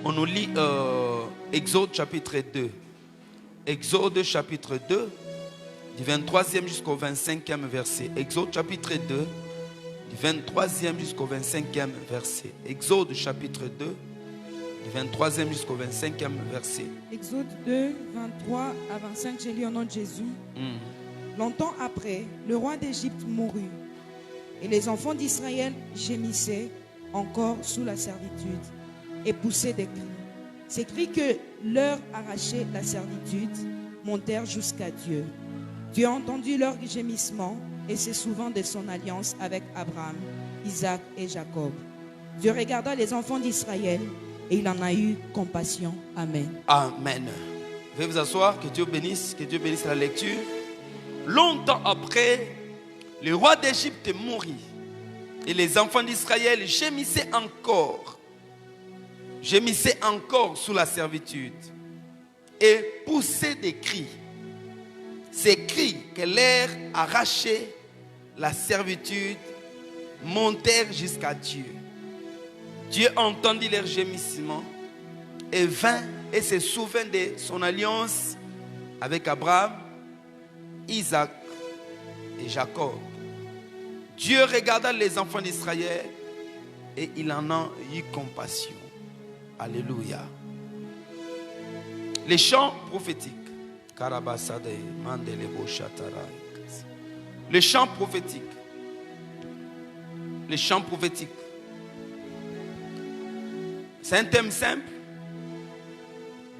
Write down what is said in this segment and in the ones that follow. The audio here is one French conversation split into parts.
On nous lit Exode chapitre 2. Exode chapitre 2, du 23e jusqu'au 25e verset. Exode chapitre 2, du 23e jusqu'au 25e verset. Exode chapitre 2, du 23e jusqu'au 25e verset. Exode 2, 23 à 25, j'ai lu au nom de Jésus. Longtemps après, le roi d'Égypte mourut, et les enfants d'Israël gémissaient encore sous la servitude et poussaient des cris. Ces cris que leur arrachait la servitude montèrent jusqu'à Dieu. Dieu a entendu leurs gémissements et se souvint de son alliance avec Abraham, Isaac et Jacob. Dieu regarda les enfants d'Israël et il en a eu compassion. Amen. Amen. Veuillez vous asseoir, que Dieu bénisse la lecture. Longtemps après, le roi d'Égypte mourut et les enfants d'Israël gémissaient encore sous la servitude et poussaient des cris. Ces cris que l'air arrachait la servitude montèrent jusqu'à Dieu. Dieu entendit leurs gémissements et vint et se souvint de son alliance avec Abraham, Isaac et Jacob. Dieu regarda les enfants d'Israël et il en a eu compassion. Alléluia. Les chants prophétiques. Les chants prophétiques. Les chants prophétiques. C'est un thème simple,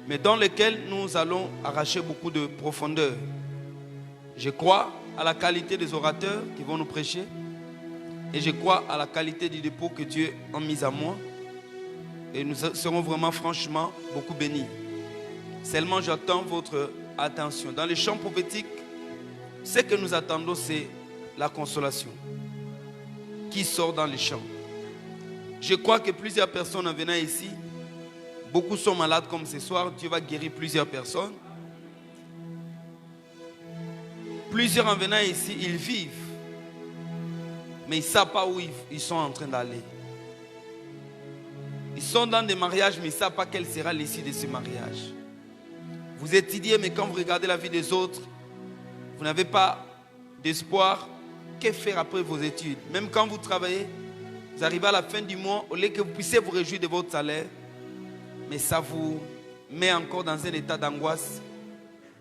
mais dans lequel nous allons arracher beaucoup de profondeur. Je crois à la qualité des orateurs qui vont nous prêcher, et je crois à la qualité du dépôt que Dieu a mis à moi, et nous serons vraiment franchement beaucoup bénis. Seulement j'attends votre attention. Dans les chants prophétiques, ce que nous attendons, c'est la consolation qui sort dans les chants. Je crois que plusieurs personnes en venant ici, beaucoup sont malades comme ce soir. Dieu va guérir plusieurs personnes. Plusieurs en venant ici, ils vivent, mais ils ne savent pas où ils sont en train d'aller. Ils sont dans des mariages, mais ils ne savent pas quelle sera l'issue de ce mariage. Vous étudiez, mais quand vous regardez la vie des autres, vous n'avez pas d'espoir. Que faire après vos études? Même quand vous travaillez, vous arrivez à la fin du mois, au lieu que vous puissiez vous réjouir de votre salaire, mais ça vous met encore dans un état d'angoisse.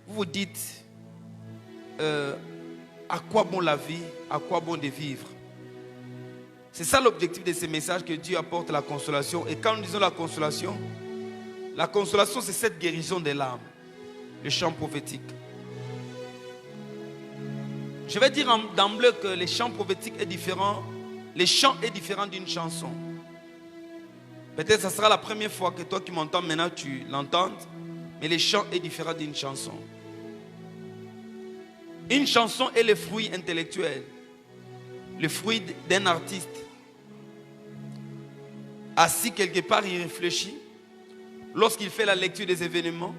Vous vous dites, à quoi bon la vie? À quoi bon de vivre? C'est ça l'objectif de ce message, que Dieu apporte la consolation. Et quand nous disons la consolation c'est cette guérison de l'âme. Le chant prophétique. Je vais dire d'emblée que le chant prophétique est différent. Le chant est différent d'une chanson. Peut-être que ce sera la première fois que toi qui m'entends maintenant, tu l'entendes. Mais le chant est différent d'une chanson. Une chanson est le fruit intellectuel. Le fruit d'un artiste. Assis quelque part, il réfléchit. Lorsqu'il fait la lecture des événements,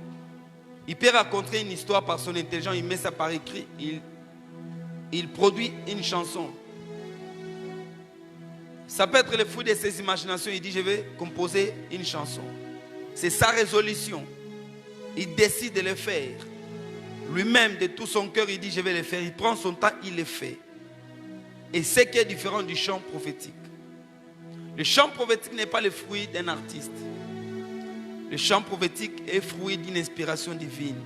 il peut raconter une histoire par son intelligence. Il met ça par écrit. Il produit une chanson. Ça peut être le fruit de ses imaginations. Il dit, je vais composer une chanson. C'est sa résolution. Il décide de le faire. Lui-même, de tout son cœur, il dit, je vais le faire. Il prend son temps, il le fait. Et c'est ce qui est différent du chant prophétique. Le chant prophétique n'est pas le fruit d'un artiste. Le chant prophétique est fruit d'une inspiration divine.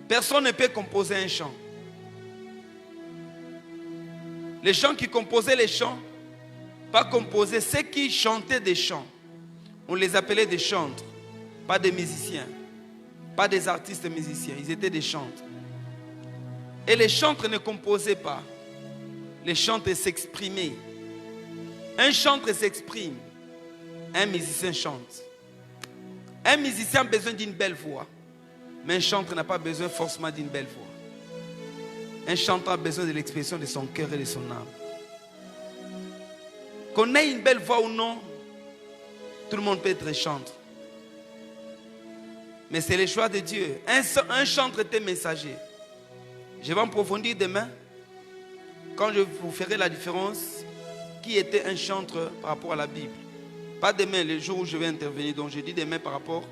Personne ne peut composer un chant. Les gens qui composaient les chants, pas composer, ceux qui chantaient des chants, on les appelait des chantres, pas des musiciens, pas des artistes musiciens, ils étaient des chantres. Et les chantres ne composaient pas, les chantres s'exprimaient. Un chantre s'exprime, un musicien chante. Un musicien a besoin d'une belle voix, mais un chantre n'a pas besoin forcément d'une belle voix. Un chanteur a besoin de l'expression de son cœur et de son âme. Qu'on ait une belle voix ou non, tout le monde peut être chantre. Mais c'est le choix de Dieu. Un chantre était messager. Je vais en approfondir demain, quand je vous ferai la différence qui était un chantre par rapport à la Bible. Pas demain, le jour où je vais intervenir. Donc je dis demain par rapport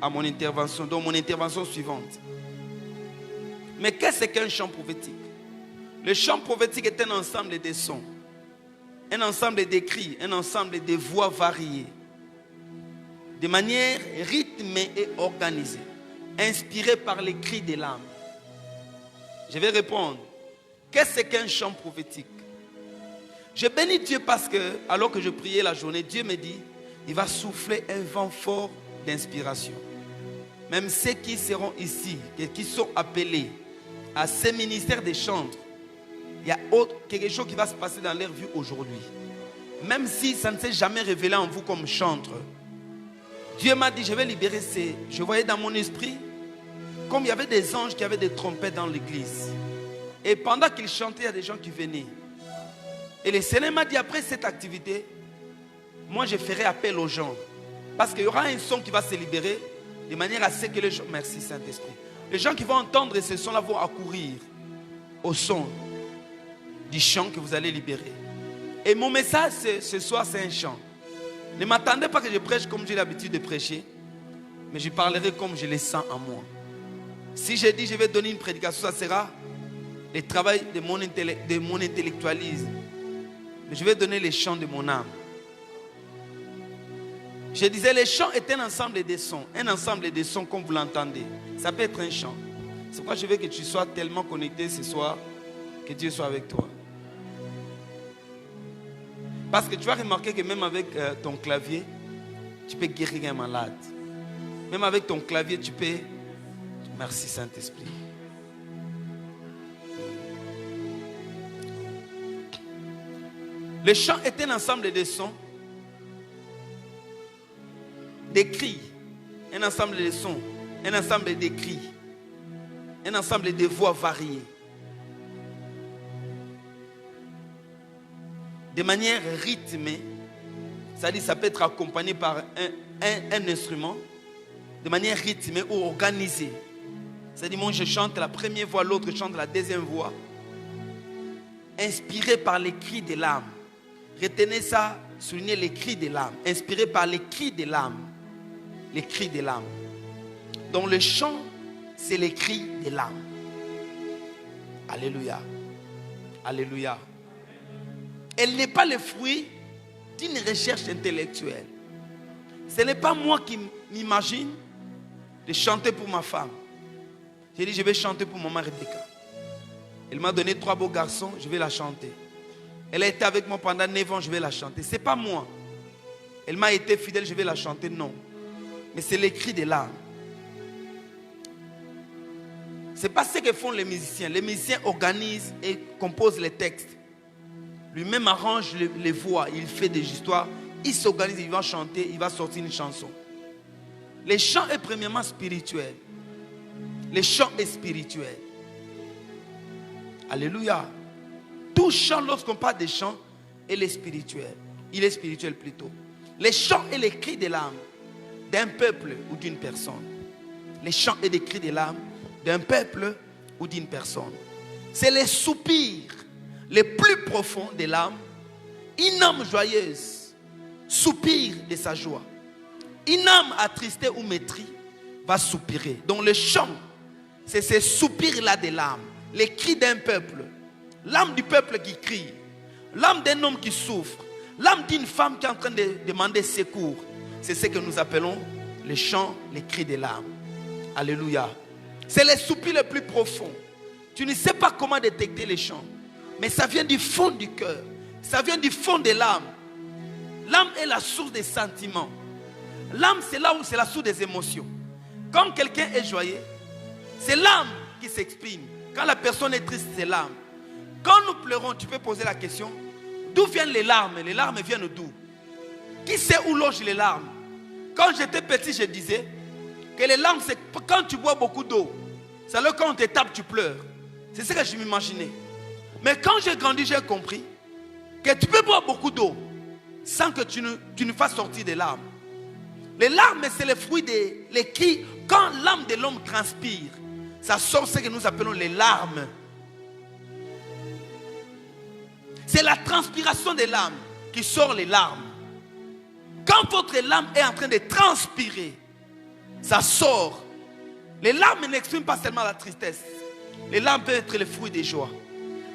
à mon intervention. Donc mon intervention suivante. Mais qu'est-ce qu'un chant prophétique? Le chant prophétique est un ensemble de sons, un ensemble de cris, un ensemble de voix variées, de manière rythmée et organisée, inspirée par les cris de l'âme. Je vais répondre. Qu'est-ce qu'un chant prophétique? Je bénis Dieu parce que, alors que je priais la journée, Dieu me dit, il va souffler un vent fort d'inspiration. Même ceux qui seront ici, qui sont appelés à ces ministères des chantres, il y a quelque chose qui va se passer dans leur vie aujourd'hui. Même si ça ne s'est jamais révélé en vous comme chantre, Dieu m'a dit, je vais libérer ces... Je voyais dans mon esprit, comme il y avait des anges qui avaient des trompettes dans l'église. Et pendant qu'ils chantaient, il y a des gens qui venaient. Et le Seigneur m'a dit, après cette activité, moi je ferai appel aux gens. Parce qu'il y aura un son qui va se libérer, de manière à ce que les gens... Merci Saint-Esprit. Les gens qui vont entendre ce son-là vont accourir au son du chant que vous allez libérer. Et mon message ce soir, c'est un chant. Ne m'attendez pas que je prêche comme j'ai l'habitude de prêcher, mais je parlerai comme je le sens en moi. Si je dis je vais donner une prédication, ça sera le travail de mon intellectualisme. Mais je vais donner les chants de mon âme. Je disais, les chants est un ensemble de sons. Un ensemble de sons comme vous l'entendez. Ça peut être un chant. C'est pourquoi je veux que tu sois tellement connecté ce soir, que Dieu soit avec toi. Parce que tu vas remarquer que même avec ton clavier, tu peux guérir un malade. Même avec ton clavier, tu peux... Merci Saint-Esprit. Le chant est un ensemble de sons, des cris, un ensemble de sons, un ensemble de cris, un ensemble de voix variées. De manière rythmée, c'est-à-dire ça peut être accompagné par un instrument, de manière rythmée ou organisée. C'est-à-dire moi je chante la première voix, l'autre chante la deuxième voix, inspiré par les cris de l'âme. Retenez ça, soulignez les cris de l'âme, inspiré par les cris de l'âme. Les cris de l'âme. Donc le chant, c'est les cris de l'âme. Alléluia. Alléluia. Elle n'est pas le fruit d'une recherche intellectuelle. Ce n'est pas moi qui m'imagine de chanter pour ma femme. J'ai dit, je vais chanter pour maman Rebecca. Elle m'a donné 3 beaux garçons, je vais la chanter. Elle a été avec moi pendant 9 ans, je vais la chanter. Ce n'est pas moi. Elle m'a été fidèle, je vais la chanter, non. Mais c'est les cris de l'âme. Ce n'est pas ce que font les musiciens. Les musiciens organisent et composent les textes. Lui-même arrange les voix, il fait des histoires. Il s'organise, il va chanter, il va sortir une chanson. Le chant est premièrement spirituel. Le chant est spirituel. Alléluia. Tout chant, lorsqu'on parle de chant, il est spirituel. Il est spirituel plutôt. Les chants et les cris de l'âme d'un peuple ou d'une personne. Les chants et les cris de l'âme d'un peuple ou d'une personne. C'est les soupirs les plus profonds de l'âme. Une âme joyeuse soupire de sa joie. Une âme attristée ou maîtrise va soupirer. Donc le chant, c'est ces soupirs-là de l'âme. Les cris d'un peuple. L'âme du peuple qui crie. L'âme d'un homme qui souffre. L'âme d'une femme qui est en train de demander secours. C'est ce que nous appelons les chants, les cris de l'âme. Alléluia. C'est les soupirs les plus profonds. Tu ne sais pas comment détecter les chants. Mais ça vient du fond du cœur. Ça vient du fond de l'âme. L'âme est la source des sentiments. L'âme, c'est là où c'est la source des émotions. Quand quelqu'un est joyeux, c'est l'âme qui s'exprime. Quand la personne est triste, c'est l'âme. Quand nous pleurons, tu peux poser la question, d'où viennent les larmes? Les larmes viennent d'où? Qui sait où logent les larmes? Quand j'étais petit, je disais que les larmes, c'est quand tu bois beaucoup d'eau. C'est alors quand on te tape, tu pleures. C'est ce que je m'imaginais. Mais quand j'ai grandi, j'ai compris que tu peux boire beaucoup d'eau sans que tu ne fasses sortir des larmes. Les larmes, c'est le fruit des cris. Quand l'âme de l'homme transpire, ça sort ce que nous appelons les larmes. C'est la transpiration des larmes qui sort les larmes. Quand votre larme est en train de transpirer, ça sort. Les larmes n'expriment pas seulement la tristesse. Les larmes peuvent être le fruit des joies.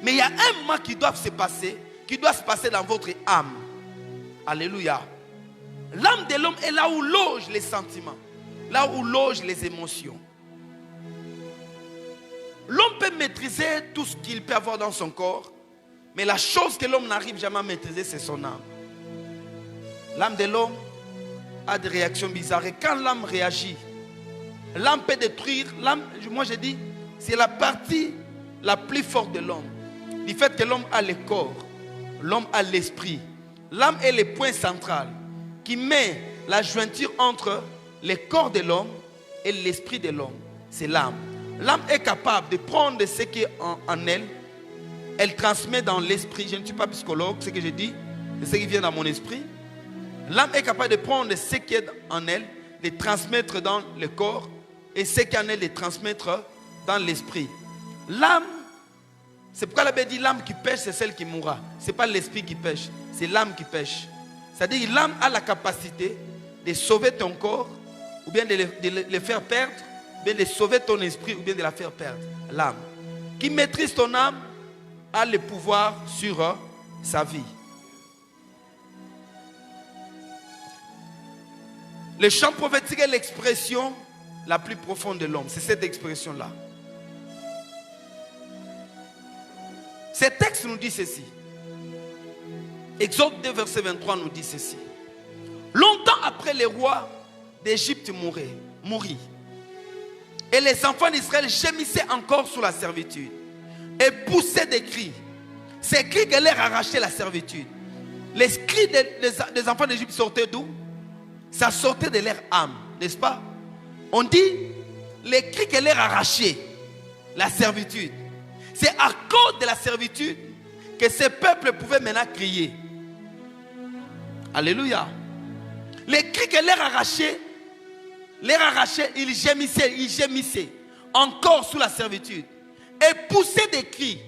Mais il y a un moment qui doit se passer dans votre âme. Alléluia. L'âme de l'homme est là où logent les sentiments, là où logent les émotions. L'homme peut maîtriser tout ce qu'il peut avoir dans son corps, mais la chose que l'homme n'arrive jamais à maîtriser, c'est son âme. L'âme de l'homme a des réactions bizarres. Et quand l'âme réagit, l'âme peut détruire. L'âme, moi je dis, c'est la partie la plus forte de l'homme. Du fait que l'homme a le corps, l'homme a l'esprit. L'âme est le point central qui met la jointure entre le corps de l'homme et l'esprit de l'homme. C'est l'âme. L'âme est capable de prendre ce qui est en elle. Elle transmet dans l'esprit. Je ne suis pas psychologue, ce que je dis, c'est ce qui vient dans mon esprit. L'âme est capable de prendre ce qui est en elle, de transmettre dans le corps, et ce qui est en elle, de transmettre dans l'esprit. L'âme, c'est pourquoi la Bible dit l'âme qui pêche, c'est celle qui mourra. Ce n'est pas l'esprit qui pêche, c'est l'âme qui pêche. C'est-à-dire l'âme a la capacité de sauver ton corps, ou bien de le faire perdre, ou bien de sauver ton esprit, ou bien de la faire perdre. L'âme. Qui maîtrise ton âme a le pouvoir sur sa vie. Le chant prophétique est l'expression la plus profonde de l'homme. C'est cette expression-là. Ce texte nous dit ceci. Exode 2, verset 23 nous dit ceci. Longtemps après, les rois d'Égypte mourit. Et les enfants d'Israël gémissaient encore sous la servitude et poussaient des cris. Ces cris qui leur arrachaient la servitude. Les cris des enfants d'Égypte sortaient d'où? Ça sortait de leur âme, n'est-ce pas? On dit les cris que leur arrachaient la servitude. C'est à cause de la servitude que ces peuples pouvaient maintenant crier. Alléluia. Les cris que leur arrachaient, ils gémissaient encore sous la servitude et poussaient des cris.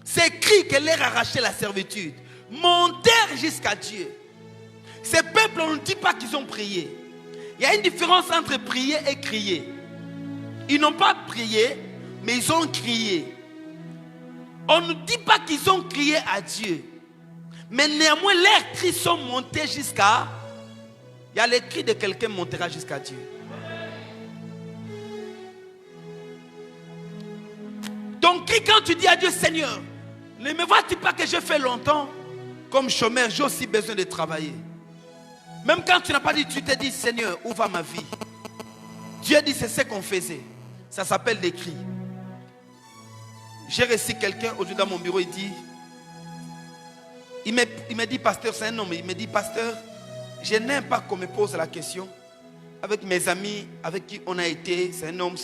Ces cris que leur arrachaient la servitude montèrent jusqu'à Dieu. Ces peuples, on ne dit pas qu'ils ont prié. Il y a une différence entre prier et crier. Ils n'ont pas prié, mais ils ont crié. On ne dit pas qu'ils ont crié à Dieu. Mais néanmoins, leurs cris sont montés jusqu'à... Il y a les cris de quelqu'un montera jusqu'à Dieu. Ton cri quand tu dis à Dieu, Seigneur, ne me vois-tu pas que je fais longtemps comme chômeur, j'ai aussi besoin de travailler. Même quand tu n'as pas dit, tu t'es dit, Seigneur, où va ma vie? Dieu dit, c'est ce qu'on faisait. Ça s'appelle des cris. J'ai reçu quelqu'un aujourd'hui dans mon bureau, il me dit, pasteur, c'est un homme, il me dit, pasteur, je n'aime pas qu'on me pose la question. Avec mes amis, avec qui on a été, c'est un homme,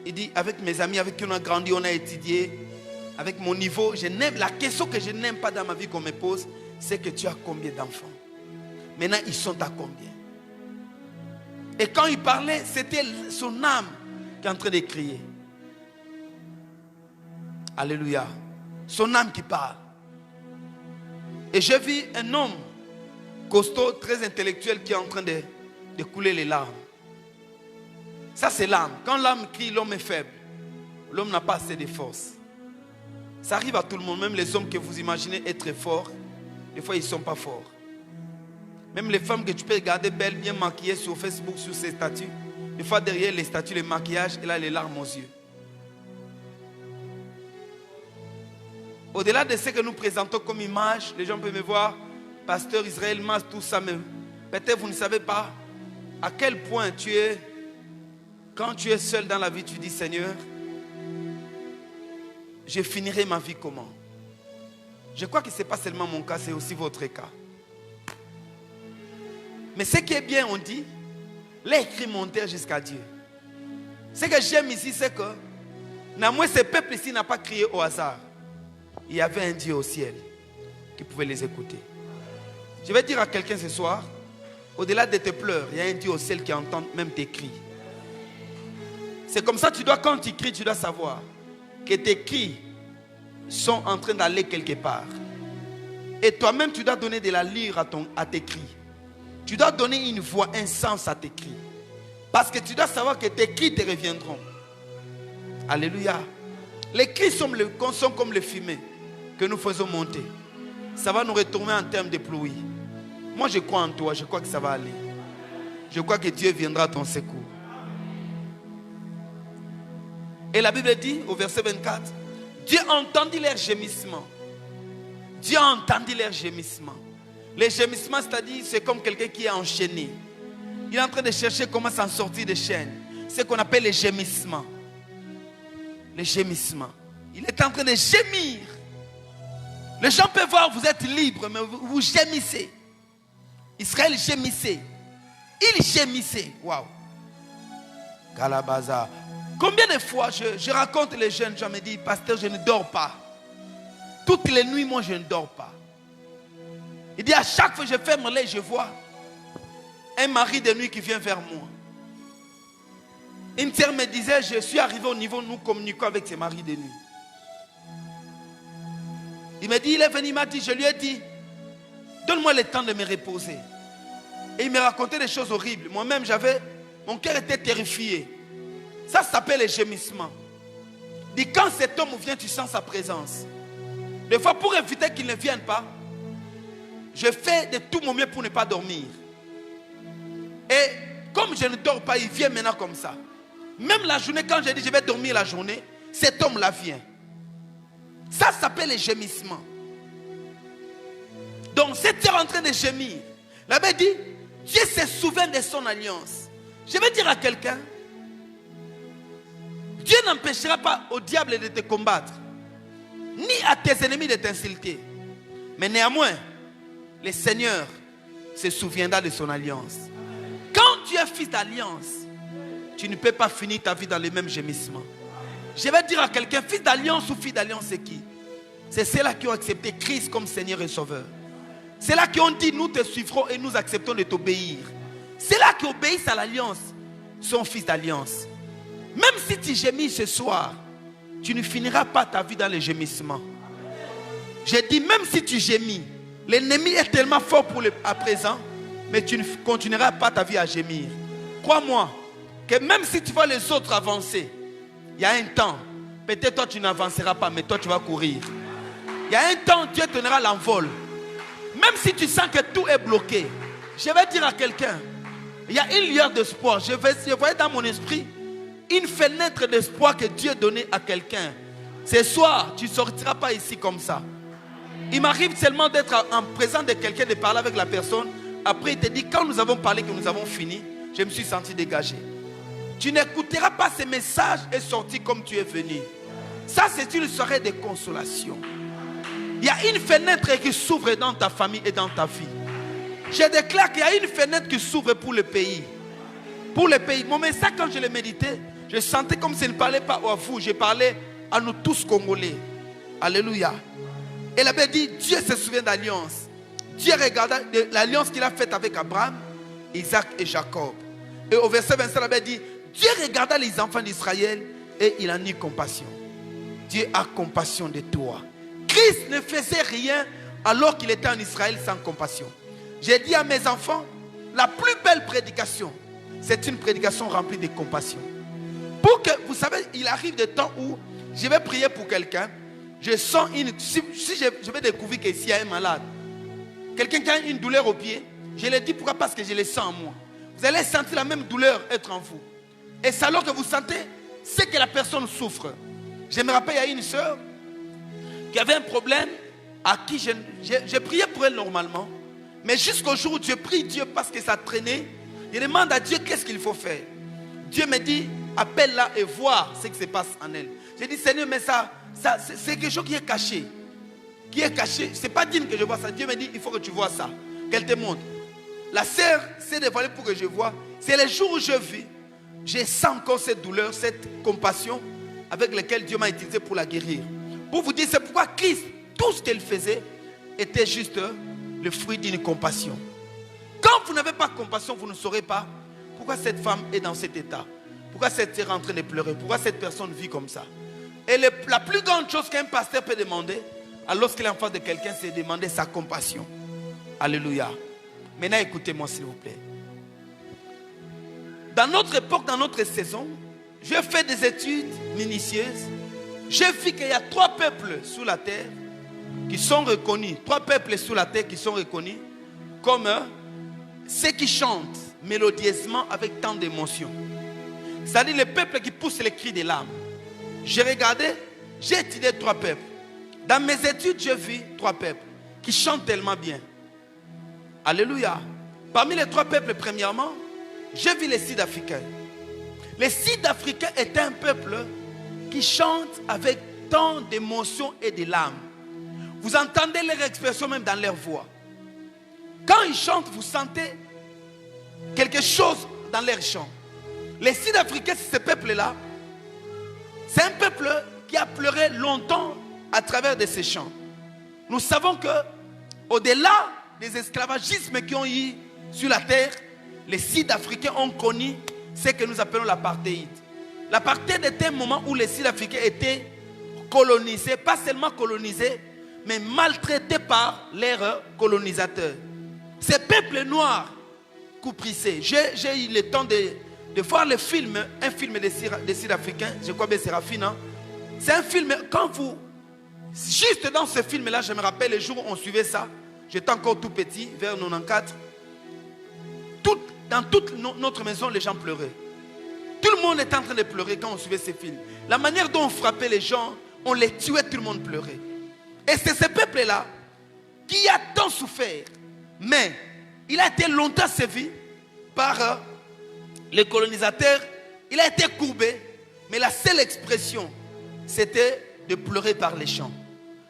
il dit, avec mes amis, avec qui on a grandi, on a étudié, avec mon niveau, la question que je n'aime pas dans ma vie qu'on me pose, c'est que tu as combien d'enfants? Maintenant, ils sont à combien? Et quand il parlait, c'était son âme qui est en train de crier. Alléluia. Son âme qui parle. Et j'ai vu un homme costaud, très intellectuel, qui est en train de couler les larmes. Ça, c'est l'âme. Quand l'âme crie, l'homme est faible. L'homme n'a pas assez de force. Ça arrive à tout le monde. Même les hommes que vous imaginez être forts, des fois, ils ne sont pas forts. Même les femmes que tu peux regarder belles, bien maquillées sur Facebook, sur ses statuts. Des fois, derrière les statuts, le maquillage, elle a les larmes aux yeux. Au-delà de ce que nous présentons comme image, les gens peuvent me voir, pasteur Israël Mas, tout ça, mais peut-être vous ne savez pas à quel point tu es, quand tu es seul dans la vie, tu dis, Seigneur, je finirai ma vie comment? Je crois que ce n'est pas seulement mon cas, c'est aussi votre cas. Mais ce qui est bien, on dit, les cris montèrent jusqu'à Dieu. Ce que j'aime ici, c'est que, néanmoins, ce peuple ici n'a pas crié au hasard. Il y avait un Dieu au ciel qui pouvait les écouter. Je vais dire à quelqu'un ce soir, au-delà de tes pleurs, il y a un Dieu au ciel qui entend même tes cris. C'est comme ça, quand tu cries, tu dois savoir que tes cris sont en train d'aller quelque part. Et toi-même, tu dois donner de la lyre à tes cris. Tu dois donner une voix, un sens à tes cris. Parce que tu dois savoir que tes cris te reviendront. Alléluia. Les cris sont comme le fumet que nous faisons monter. Ça va nous retourner en termes de pluie. Moi, je crois en toi. Je crois que ça va aller. Je crois que Dieu viendra à ton secours. Et la Bible dit au verset 24, Dieu entendit leurs gémissements. Dieu a entendu leurs gémissements. Les gémissements, c'est-à-dire, c'est comme quelqu'un qui est enchaîné. Il est en train de chercher comment s'en sortir des chaînes. C'est ce qu'on appelle les gémissements. Les gémissements. Il est en train de gémir. Les gens peuvent voir, vous êtes libre, mais vous gémissez. Israël gémissait. Il gémissait. Waouh. Kalabaza. Combien de fois je raconte les jeunes, je me dis, pasteur, je ne dors pas. Toutes les nuits, moi, je ne dors pas. Il dit, à chaque fois que je ferme l'œil, je vois un mari de nuit qui vient vers moi. Une sœur me disait, je suis arrivé au niveau où nous communiquons avec ses maris de nuit. Il me dit, il est venu, il m'a dit, je lui ai dit, donne-moi le temps de me reposer. Et il me racontait des choses horribles. Moi-même, mon cœur était terrifié. Ça s'appelle le gémissement. Il dit, quand cet homme vient, tu sens sa présence. Des fois, pour éviter qu'il ne vienne pas, je fais de tout mon mieux pour ne pas dormir. Et comme je ne dors pas, il vient maintenant comme ça. Même la journée, quand je dis je vais dormir la journée, cet homme-là vient. Ça s'appelle le gémissement. Donc, cette heure en train de gémir, la Bible dit, Dieu se souvient de son alliance. Je vais dire à quelqu'un, Dieu n'empêchera pas au diable de te combattre, ni à tes ennemis de t'insulter. Mais néanmoins, le Seigneur se souviendra de son alliance. Quand tu es fils d'alliance, tu ne peux pas finir ta vie dans les mêmes gémissements. Je vais dire à quelqu'un, fils d'alliance ou fille d'alliance, c'est qui? C'est ceux-là qui ont accepté Christ comme Seigneur et Sauveur. C'est là qui ont dit, nous te suivrons et nous acceptons de t'obéir. C'est là qui obéissent à l'alliance, sont fils d'alliance. Même si tu gémis ce soir, tu ne finiras pas ta vie dans les gémissements. J'ai dit, même si tu gémis, l'ennemi est tellement fort à présent, mais tu ne continueras pas ta vie à gémir. Crois-moi, que même si tu vois les autres avancer, il y a un temps, peut-être toi tu n'avanceras pas, mais toi tu vas courir. Il y a un temps, Dieu te donnera l'envol. Même si tu sens que tout est bloqué, je vais dire à quelqu'un, il y a une lueur d'espoir. Je voyais dans mon esprit une fenêtre d'espoir que Dieu donnait à quelqu'un. Ce soir, tu ne sortiras pas ici comme ça. Il m'arrive seulement d'être en présence de quelqu'un, de parler avec la personne. Après, il te dit, quand nous avons parlé, que nous avons fini, je me suis senti dégagé. Tu n'écouteras pas ces messages et sortir comme tu es venu. Ça, c'est une soirée de consolation. Il y a une fenêtre qui s'ouvre dans ta famille et dans ta vie. Je déclare qu'il y a une fenêtre qui s'ouvre pour le pays. Pour le pays. Mon message, quand je le méditais, je sentais comme si je ne parlais pas à vous, je parlais à nous tous Congolais. Alléluia. Et la Bible dit, Dieu se souvient d'alliance. Dieu regarda l'alliance qu'il a faite avec Abraham, Isaac et Jacob. Et au verset 27, la Bible dit, Dieu regarda les enfants d'Israël et il en eut compassion. Dieu a compassion de toi. Christ ne faisait rien alors qu'il était en Israël sans compassion. J'ai dit à mes enfants, la plus belle prédication, c'est une prédication remplie de compassion. Pour que, vous savez, il arrive des temps où je vais prier pour quelqu'un, je sens si je vais découvrir qu'ici il y a un malade, quelqu'un qui a une douleur au pied, je le dis pourquoi? Parce que je le sens en moi. Vous allez sentir la même douleur être en vous. Et c'est alors que vous sentez, c'est que la personne souffre. Je me rappelle, il y a une soeur qui avait un problème, à qui j'ai prié pour elle normalement. Mais jusqu'au jour où je prie Dieu parce que ça traînait, je demande à Dieu qu'est-ce qu'il faut faire. Dieu me dit, appelle-la et vois ce qui se passe en elle. J'ai dit, Seigneur, mais ça c'est quelque chose qui est caché. Qui est caché. Ce n'est pas digne que je vois ça. Dieu me dit, il faut que tu vois ça. Qu'elle te montre. La sœur s'est dévoilée pour que je vois. C'est le jour où je vis. Je sens encore cette douleur, cette compassion avec laquelle Dieu m'a utilisé pour la guérir. Pour vous dire, c'est pourquoi Christ, tout ce qu'il faisait était juste le fruit d'une compassion. Quand vous n'avez pas compassion, vous ne saurez pas pourquoi cette femme est dans cet état. Pourquoi cette sœur est en train de pleurer. Pourquoi cette personne vit comme ça. Et la plus grande chose qu'un pasteur peut demander Alors lorsqu'il est en face de quelqu'un, c'est demander sa compassion. Alléluia. Maintenant, écoutez-moi s'il vous plaît. Dans notre époque, dans notre saison, j'ai fait des études minutieuses. J'ai vu qu'il y a 3 peuples sur la terre qui sont reconnus. 3 peuples sur la terre qui sont reconnus comme ceux qui chantent mélodieusement avec tant d'émotion. C'est-à-dire les peuples qui poussent les cris des larmes. J'ai regardé, j'ai étudié 3 peuples. Dans mes études, j'ai vu 3 peuples qui chantent tellement bien. Alléluia. Parmi les 3 peuples, premièrement, j'ai vu les Sud-Africains. Les Sud-Africains étaient un peuple qui chante avec tant d'émotion et de larmes. Vous entendez leur expression même dans leur voix. Quand ils chantent, vous sentez quelque chose dans leur chant. Les Sud-Africains, c'est ce peuple-là. C'est un peuple qui a pleuré longtemps à travers de ces chants. Nous savons que au-delà des esclavagismes qui ont eu sur la terre, les Sud-Africains ont connu ce que nous appelons l'apartheid. L'apartheid était un moment où les Sud-Africains étaient colonisés, pas seulement colonisés, mais maltraités par leurs colonisateurs. Ces peuples noirs couprissés. J'ai eu le temps de voir le film, un film des Sud-Africains, je crois bien c'est Rafina. C'est un film, quand vous, juste dans ce film-là, je me rappelle les jours où on suivait ça, j'étais encore tout petit, vers 94. Dans toute notre maison, les gens pleuraient. Tout le monde était en train de pleurer quand on suivait ces films. La manière dont on frappait les gens, on les tuait, tout le monde pleurait. Et c'est ce peuple-là qui a tant souffert. Mais il a été longtemps servi par les colonisateurs. Il a été courbé. Mais la seule expression, c'était de pleurer par les chants.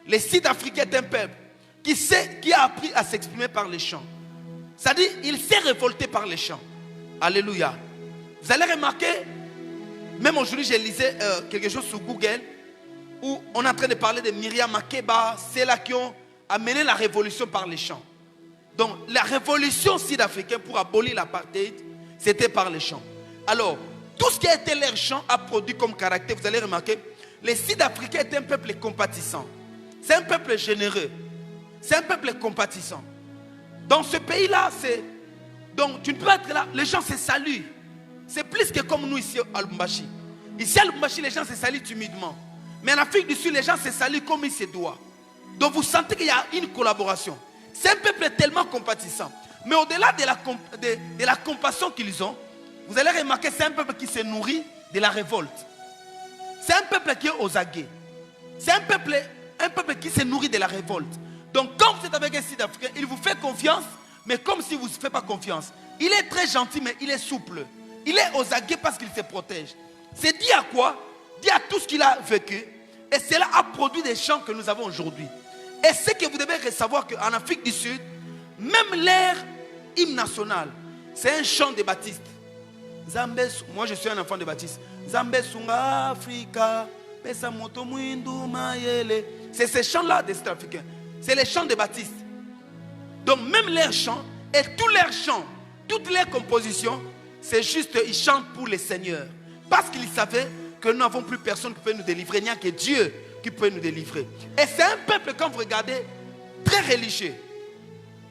Les Sud-Africains est un peuple qui a appris à s'exprimer par les chants. C'est-à-dire, il s'est révolté par les chants. Alléluia. Vous allez remarquer, même aujourd'hui, je lisais quelque chose sur Google où on est en train de parler de Miriam Makeba, c'est là qui ont amené la révolution par les chants. Donc, la révolution sud-africaine pour abolir l'apartheid, c'était par les chants. Alors, tout ce qui a été leur chant a produit comme caractère, vous allez remarquer, les Sud-Africains étaient un peuple compatissant. C'est un peuple généreux. C'est un peuple compatissant. Dans ce pays-là, donc tu ne peux pas être là, les gens se saluent. C'est plus que comme nous ici à Lubumbashi. Ici à Lubumbashi, les gens se saluent timidement. Mais en Afrique du Sud, les gens se saluent comme il se doit. Donc vous sentez qu'il y a une collaboration. C'est un peuple tellement compatissant. Mais au-delà de la compassion qu'ils ont, vous allez remarquer, c'est un peuple qui se nourrit de la révolte. C'est un peuple qui est aux aguets. C'est un peuple qui se nourrit de la révolte. Donc quand vous êtes avec un Sud-Africain, il vous fait confiance, mais comme s'il ne vous fait pas confiance. Il est très gentil, mais il est souple. Il est aux aguets parce qu'il se protège. C'est dit à quoi? Dit à tout ce qu'il a vécu. Et cela a produit des chants que nous avons aujourd'hui. Et ce que vous devez savoir qu'en Afrique du Sud, même l'air hymne national, c'est un chant de Baptiste. Moi je suis un enfant de Baptiste. Sunga Africa, c'est ces chants-là des Sud-Africains. C'est les chants de Baptiste. Donc même leurs chants et tous leurs chants, toutes leurs compositions, c'est juste, ils chantent pour le Seigneur. Parce qu'ils savaient que nous n'avons plus personne qui peut nous délivrer, il n'y a que Dieu qui peut nous délivrer. Et c'est un peuple, quand vous regardez, très religieux.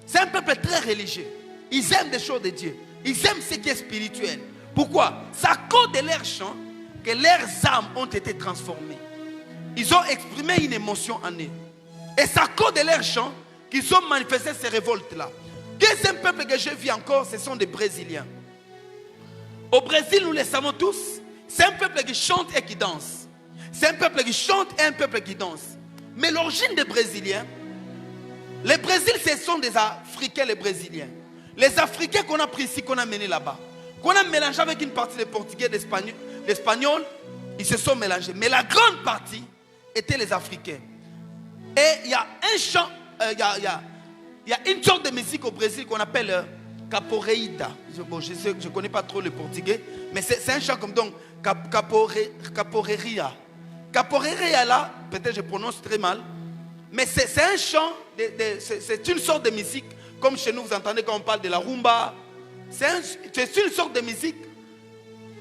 C'est un peuple très religieux. Ils aiment des choses de Dieu. Ils aiment ce qui est spirituel. Pourquoi? C'est à cause de leurs chants que leurs âmes ont été transformées. Ils ont exprimé une émotion en eux. Et c'est à cause de leurs chants qu'ils ont manifesté ces révoltes-là. Deuxième peuple que je vis encore, ce sont des Brésiliens. Au Brésil, nous le savons tous, c'est un peuple qui chante et qui danse. C'est un peuple qui chante et un peuple qui danse. Mais l'origine des Brésiliens, les Brésiliens, ce sont des Africains, les Brésiliens. Les Africains qu'on a pris ici, qu'on a menés là-bas, qu'on a mélangé avec une partie des Portugais, des Espagnols, ils se sont mélangés. Mais la grande partie étaient les Africains. Et il y a un chant, il y a une sorte de musique au Brésil qu'on appelle caporeita. Je ne connais pas trop le portugais, mais c'est un chant comme donc caporeria. Caporeria là, peut-être je prononce très mal, mais c'est un chant, c'est une sorte de musique, comme chez nous vous entendez quand on parle de la rumba. C'est une sorte de musique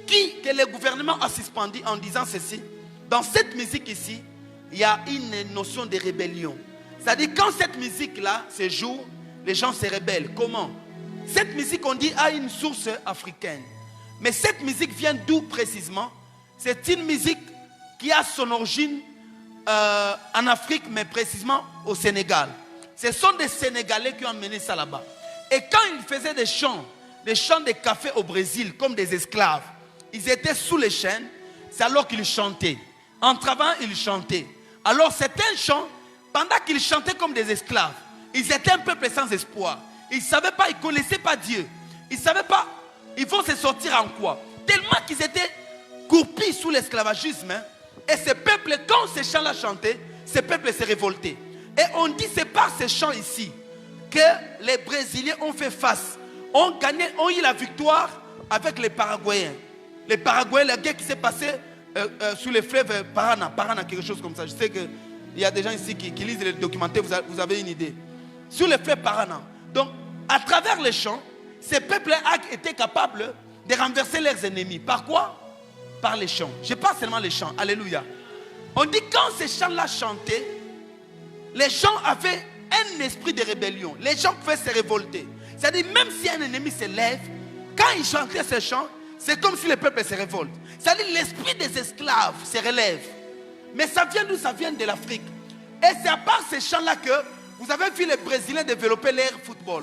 que le gouvernement a suspendu en disant ceci. Dans cette musique ici, il y a une notion de rébellion. C'est-à-dire, quand cette musique-là se joue, les gens se rebellent. Comment? Cette musique, on dit, a une source africaine. Mais cette musique vient d'où précisément? C'est une musique qui a son origine en Afrique, mais précisément au Sénégal. Ce sont des Sénégalais qui ont amené ça là-bas. Et quand ils faisaient des chants de café au Brésil, comme des esclaves, ils étaient sous les chaînes, c'est alors qu'ils chantaient. En travaillant, ils chantaient. Alors certains chants, pendant qu'ils chantaient comme des esclaves, ils étaient un peuple sans espoir. Ils ne savaient pas, ils ne connaissaient pas Dieu. Ils ne savaient pas, ils vont se sortir en quoi? Tellement qu'ils étaient gourpis sous l'esclavagisme. Hein. Et ces peuples, quand ces chants-là chantaient, ces peuples se révoltaient. Et on dit, c'est par ces chants ici que les Brésiliens ont fait face, ont eu la victoire avec les Paraguayens. Les Paraguayens, la guerre qui s'est passée sous les fleuves Parana, quelque chose comme ça. Je sais qu'il y a des gens ici qui lisent les documentaires, vous avez une idée. Sur les fleuves Parana. Donc, à travers les chants, ces peuples étaient capables de renverser leurs ennemis. Par quoi? Par les chants. Je parle seulement les chants. Alléluia. On dit quand ces chants-là chantaient, les gens avaient un esprit de rébellion. Les gens pouvaient se révolter. C'est-à-dire, même si un ennemi se lève, quand ils chantaient ces chants, c'est comme si le peuple se révolte. C'est-à-dire, l'esprit des esclaves se relève. Mais ça vient d'où? Ça vient de l'Afrique. Et c'est à part ces chants-là que vous avez vu les Brésiliens développer leur football.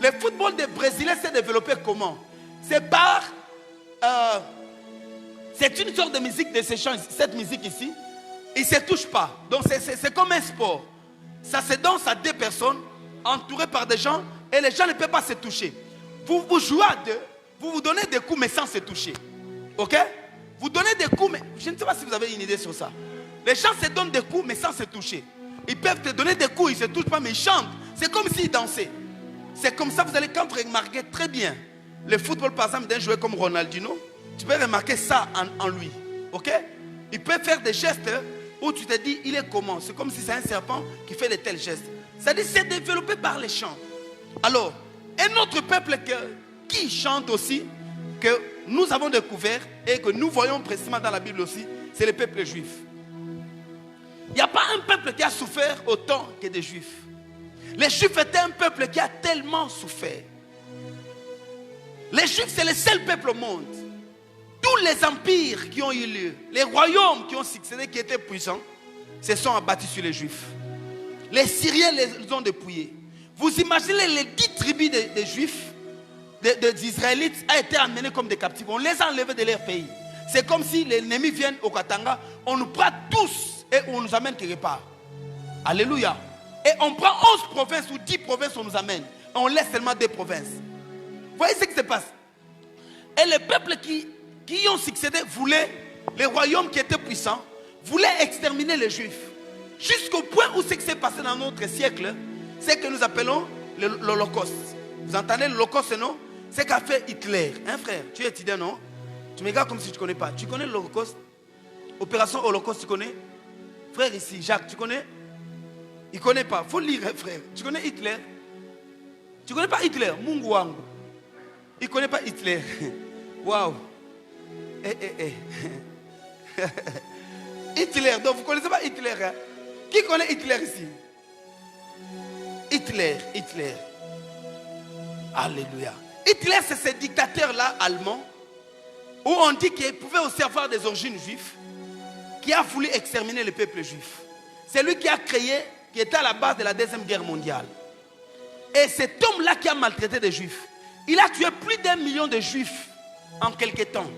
Le football des Brésiliens s'est développé comment? C'est par... c'est une sorte de musique de ces chants, cette musique ici. Ils ne se touchent pas. Donc c'est comme un sport. Ça se danse à deux personnes, entourées par des gens, et les gens ne peuvent pas se toucher. Vous jouez à deux, vous vous donnez des coups, mais sans se toucher. Ok? Vous donnez des coups, mais je ne sais pas si vous avez une idée sur ça. Les gens se donnent des coups, mais sans se toucher. Ils peuvent te donner des coups, ils ne se touchent pas, mais ils chantent. C'est comme s'ils dansaient. C'est comme ça, vous allez, quand vous remarquez très bien le football, par exemple, d'un joueur comme Ronaldinho, tu peux remarquer ça en lui. Ok? Il peut faire des gestes où tu te dis, il est comment? C'est comme si c'est un serpent qui fait de tels gestes. C'est-à-dire, c'est développé par les chants. Alors, un autre peuple qui chante aussi, que nous avons découvert et que nous voyons précisément dans la Bible aussi, c'est le peuple juif. Il n'y a pas un peuple qui a souffert autant que des juifs. Les juifs étaient un peuple qui a tellement souffert. Les juifs, c'est le seul peuple au monde. Tous les empires qui ont eu lieu, les royaumes qui ont succédé, qui étaient puissants, se sont abattus sur les juifs. Les Syriens les ont dépouillés. Vous imaginez les 10 tribus des juifs, des Israélites, ont été emmenés comme des captifs. On les a enlevés de leur pays. C'est comme si les ennemis viennent au Katanga, on nous prend tous et on nous amène quelque part. Alléluia. Et on prend 11 provinces ou 10 provinces, on nous amène. Et on laisse seulement 2 provinces. Vous voyez ce qui se passe? Et les peuples qui ont succédé voulaient, les royaumes qui étaient puissants, voulaient exterminer les juifs. Jusqu'au point où ce qui s'est passé dans notre siècle, c'est que nous appelons l'Holocauste. Vous entendez l'Holocauste, non? C'est qu'a fait Hitler. Hein, frère? Tu es étudiant, non? Tu me regardes comme si tu ne connais pas. Tu connais l'Holocauste? Opération Holocauste, tu connais? Frère ici, Jacques, tu connais? Il ne connaît pas. Il faut lire, frère. Tu connais Hitler? Tu ne connais pas Hitler? Mungu wangu. Il ne connaît pas Hitler. Waouh. Hitler. Donc vous ne connaissez pas Hitler. Hein? Qui connaît Hitler ici? Hitler. Alléluia. Hitler, c'est ce dictateur-là allemand où on dit qu'il pouvait aussi avoir des origines juives, qui a voulu exterminer le peuple juif. C'est lui qui a créé, qui était à la base de la Deuxième Guerre mondiale. Et cet homme-là qui a maltraité des juifs, il a tué plus d'1 million de juifs en quelque temps.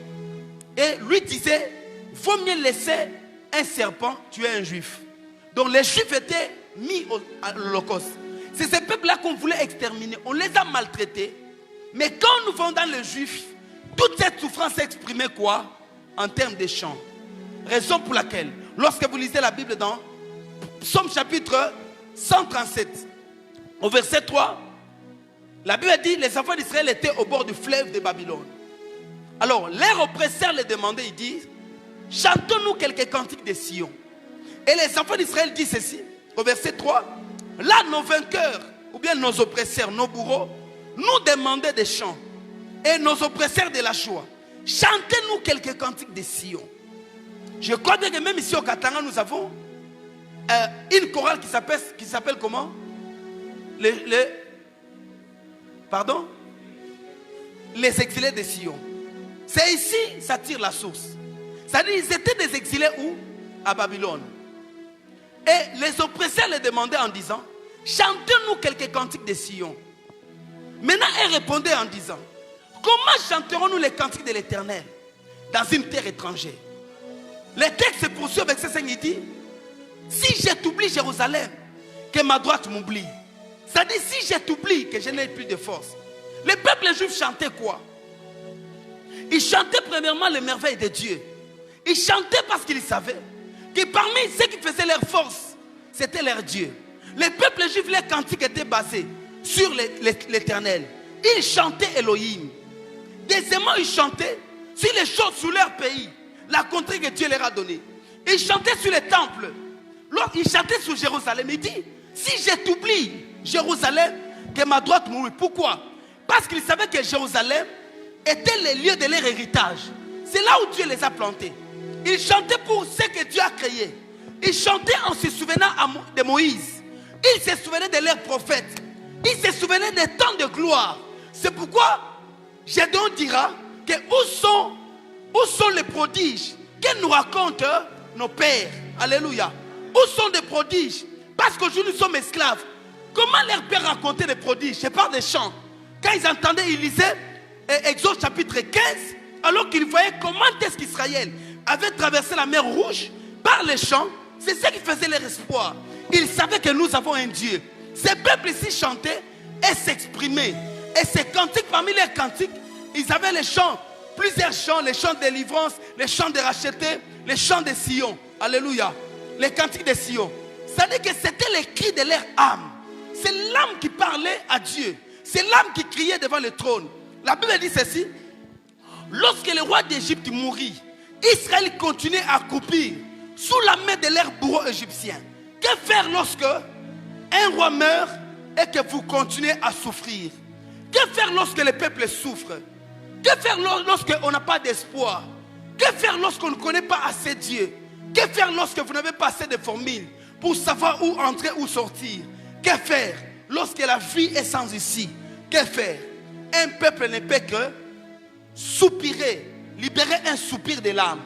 Et lui disait, vaut mieux laisser un serpent tuer un juif. Donc les juifs étaient mis à l'Holocauste. C'est ces peuples-là qu'on voulait exterminer. On les a maltraités. Mais quand nous venons dans les juifs, toute cette souffrance s'exprimait quoi? En termes de chants. Raison pour laquelle, lorsque vous lisez la Bible dans Psaume chapitre 137, au verset 3, la Bible dit, les enfants d'Israël étaient au bord du fleuve de Babylone. Alors, leur oppresseur les demandait, il dit, chantons-nous quelques cantiques de Sion. Et les enfants d'Israël disent ceci, au verset 3, là nos vainqueurs, ou bien nos oppresseurs, nos bourreaux, nous demandaient des chants. Et nos oppresseurs de la joie. Chantez-nous quelques cantiques de Sion. Je crois que même ici au Katanga, nous avons une chorale qui s'appelle comment? Pardon? Les exilés de Sion. C'est ici, ça tire la source. C'est-à-dire, ils étaient des exilés où? À Babylone. Et les oppresseurs les demandaient en disant, chantez-nous quelques cantiques de Sion. Maintenant, elle répondait en disant, comment chanterons-nous les cantiques de l'Éternel dans une terre étrangère? Le texte se poursuit avec ce Seigneur, il dit, si je t'oublie Jérusalem, que ma droite m'oublie. C'est-à-dire, si je t'oublie, que je n'ai plus de force. Les peuples juifs chantaient quoi? Ils chantaient premièrement les merveilles de Dieu. Ils chantaient parce qu'ils savaient que parmi ceux qui faisaient leur force, c'était leur Dieu. Les peuples juifs, leurs cantiques étaient basés sur l'Éternel. Ils chantaient Elohim. Deuxièmement, ils chantaient sur les choses sur leur pays, la contrée que Dieu leur a donnée. Ils chantaient sur les temples. Ils chantaient sur Jérusalem. Il dit, si je t'oublie, Jérusalem, que ma droite mourut. Pourquoi? Parce qu'ils savaient que Jérusalem était le lieu de leur héritage. C'est là où Dieu les a plantés. Ils chantaient pour ce que Dieu a créé. Ils chantaient en se souvenant de Moïse. Ils se souvenaient de leurs prophètes. Ils se souvenaient des temps de gloire. C'est pourquoi Gédéon dira que où sont les prodiges que nous racontent nos pères. Alléluia. Où sont les prodiges? Parce qu'aujourd'hui nous sommes esclaves. Comment leur père racontait des prodiges? Je parle des chants. Quand ils entendaient, ils lisaient Exode chapitre 15, alors qu'ils voyaient comment est-ce qu'Israël avait traversé la mer Rouge par les chants. C'est ce qui faisait leur espoir. Ils savaient que nous avons un Dieu. Ces peuples ici chantaient et s'exprimaient. Et ces cantiques, parmi les cantiques, ils avaient les chants, plusieurs chants, les chants de délivrance, les chants de racheter, les chants de Sion. Alléluia. Les cantiques de Sion. C'est-à-dire que c'était les cris de leur âme. C'est l'âme qui parlait à Dieu. C'est l'âme qui criait devant le trône. La Bible dit ceci. Lorsque le roi d'Égypte mourit, Israël continuait à croupir sous la main de leurs bourreaux égyptiens. Que faire lorsque un roi meurt et que vous continuez à souffrir? Que faire lorsque le peuple souffre? Que faire lorsqu'on n'a pas d'espoir? Que faire lorsqu'on ne connaît pas assez Dieu? Que faire lorsque vous n'avez pas assez de formules pour savoir où entrer ou sortir? Que faire lorsque la vie est sans issue? Que faire? Un peuple ne peut que soupirer, libérer un soupir de l'âme.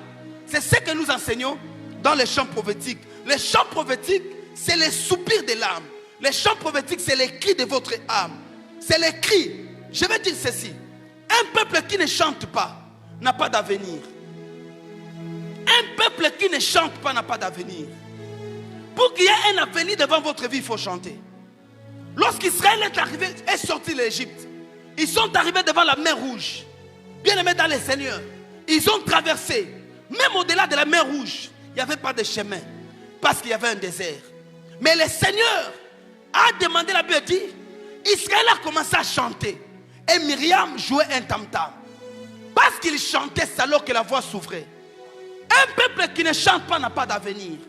C'est ce que nous enseignons dans les chants prophétiques. Les chants prophétiques, c'est les soupirs de l'âme. Les chants prophétiques, c'est les cris de votre âme. C'est les cris. Je vais dire ceci. Un peuple qui ne chante pas n'a pas d'avenir. Un peuple qui ne chante pas n'a pas d'avenir. Pour qu'il y ait un avenir devant votre vie, il faut chanter. Lorsqu'Israël est sorti de l'Égypte, ils sont arrivés devant la mer Rouge. Bien-aimés dans le Seigneur, ils ont traversé. Même au-delà de la mer Rouge, il n'y avait pas de chemin. Parce qu'il y avait un désert. Mais le Seigneur a demandé, la Bible dit, Israël a commencé à chanter. Et Myriam jouait un tam-tam. Parce qu'il chantait, c'est alors que la voix s'ouvrait. Un peuple qui ne chante pas n'a pas d'avenir.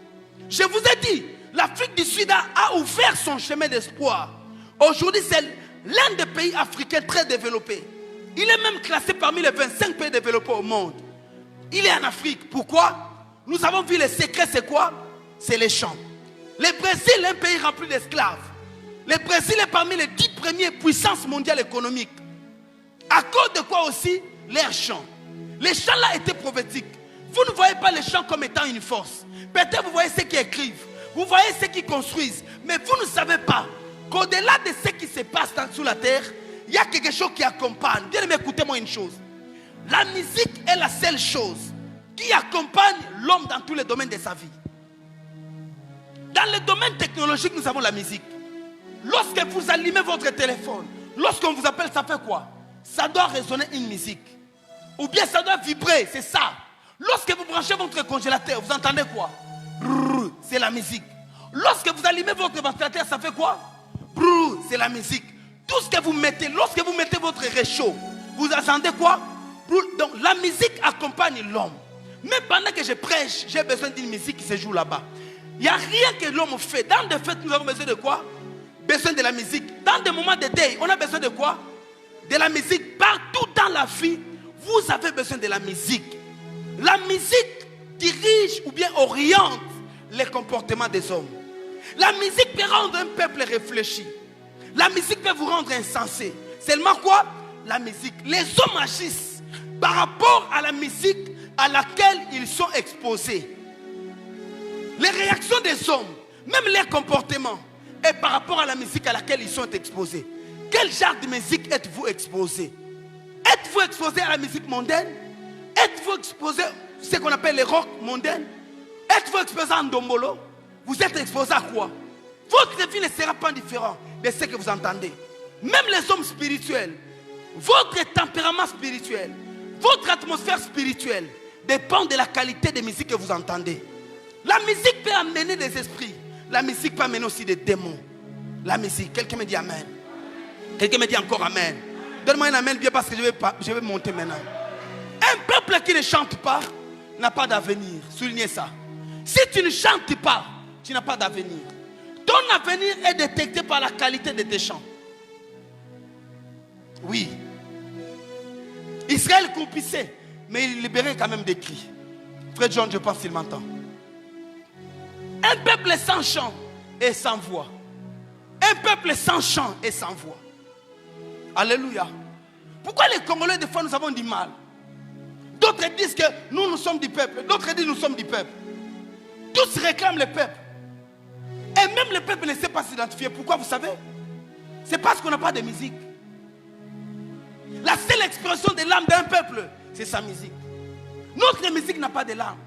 Je vous ai dit, l'Afrique du Sud a ouvert son chemin d'espoir. Aujourd'hui, c'est l'un des pays africains très développés. Il est même classé parmi les 25 pays développés au monde. Il est en Afrique. Pourquoi? Nous avons vu le secret, c'est quoi? C'est les chants. Le Brésil est un pays rempli d'esclaves. Le Brésil est parmi les 10 premières puissances mondiales économiques. À cause de quoi aussi? Leurs chants. Les chants là étaient prophétiques. Vous ne voyez pas les chants comme étant une force. Peut-être vous voyez ceux qui écrivent. Vous voyez ceux qui construisent. Mais vous ne savez pas qu'au-delà de ce qui se passe sous la terre, il y a quelque chose qui accompagne. Bien aimé, écoutez-moi une chose. La musique est la seule chose qui accompagne l'homme dans tous les domaines de sa vie. Dans le domaine technologique, nous avons la musique. Lorsque vous allumez votre téléphone, lorsqu'on vous appelle, ça fait quoi? Ça doit résonner une musique. Ou bien ça doit vibrer, c'est ça. Lorsque vous branchez votre congélateur, vous entendez quoi? C'est la musique. Lorsque vous allumez votre ventilateur, ça fait quoi? C'est la musique. Tout ce que vous mettez, lorsque vous mettez votre réchaud, vous entendez quoi? Donc la musique accompagne l'homme. Mais pendant que je prêche, j'ai besoin d'une musique qui se joue là-bas. Il n'y a rien que l'homme fait. Dans des fêtes, nous avons besoin de quoi? Besoin de la musique. Dans des moments de deuil, on a besoin de quoi? De la musique. Partout dans la vie, vous avez besoin de la musique. La musique dirige ou bien oriente les comportements des hommes. La musique peut rendre un peuple réfléchi. La musique peut vous rendre insensé. Seulement quoi? La musique. Les hommes agissent par rapport à la musique à laquelle ils sont exposés. Les réactions des hommes, même leurs comportements, est par rapport à la musique à laquelle ils sont exposés. Quel genre de musique êtes-vous exposé? Êtes-vous exposé à la musique mondaine? Êtes-vous exposé à ce qu'on appelle les rock mondaines? Êtes-vous exposé à Ndombolo? Vous êtes exposé à quoi? Votre vie ne sera pas différente de ce que vous entendez. Même les hommes spirituels, votre tempérament spirituel, votre atmosphère spirituelle dépend de la qualité de musique que vous entendez. La musique peut amener des esprits. La musique peut amener aussi des démons. La musique, quelqu'un me dit amen. Quelqu'un me dit encore amen. Donne-moi un amen bien parce que je vais monter maintenant. Un peuple qui ne chante pas n'a pas d'avenir. Soulignez ça. Si tu ne chantes pas, tu n'as pas d'avenir. Ton avenir est détecté par la qualité de tes chants. Oui. Israël croupissait, mais il libérait quand même des cris. Frère John, je pense qu'il m'entend. Un peuple sans chant et sans voix. Un peuple sans chant et sans voix. Alléluia. Pourquoi les Congolais, des fois, nous avons du mal? D'autres disent que nous sommes du peuple. D'autres disent que nous sommes du peuple. Tous réclament le peuple. Et même le peuple ne sait pas s'identifier. Pourquoi, vous savez? C'est parce qu'on n'a pas de musique. La seule expression de l'âme d'un peuple, c'est sa musique. Notre musique n'a pas de l'âme.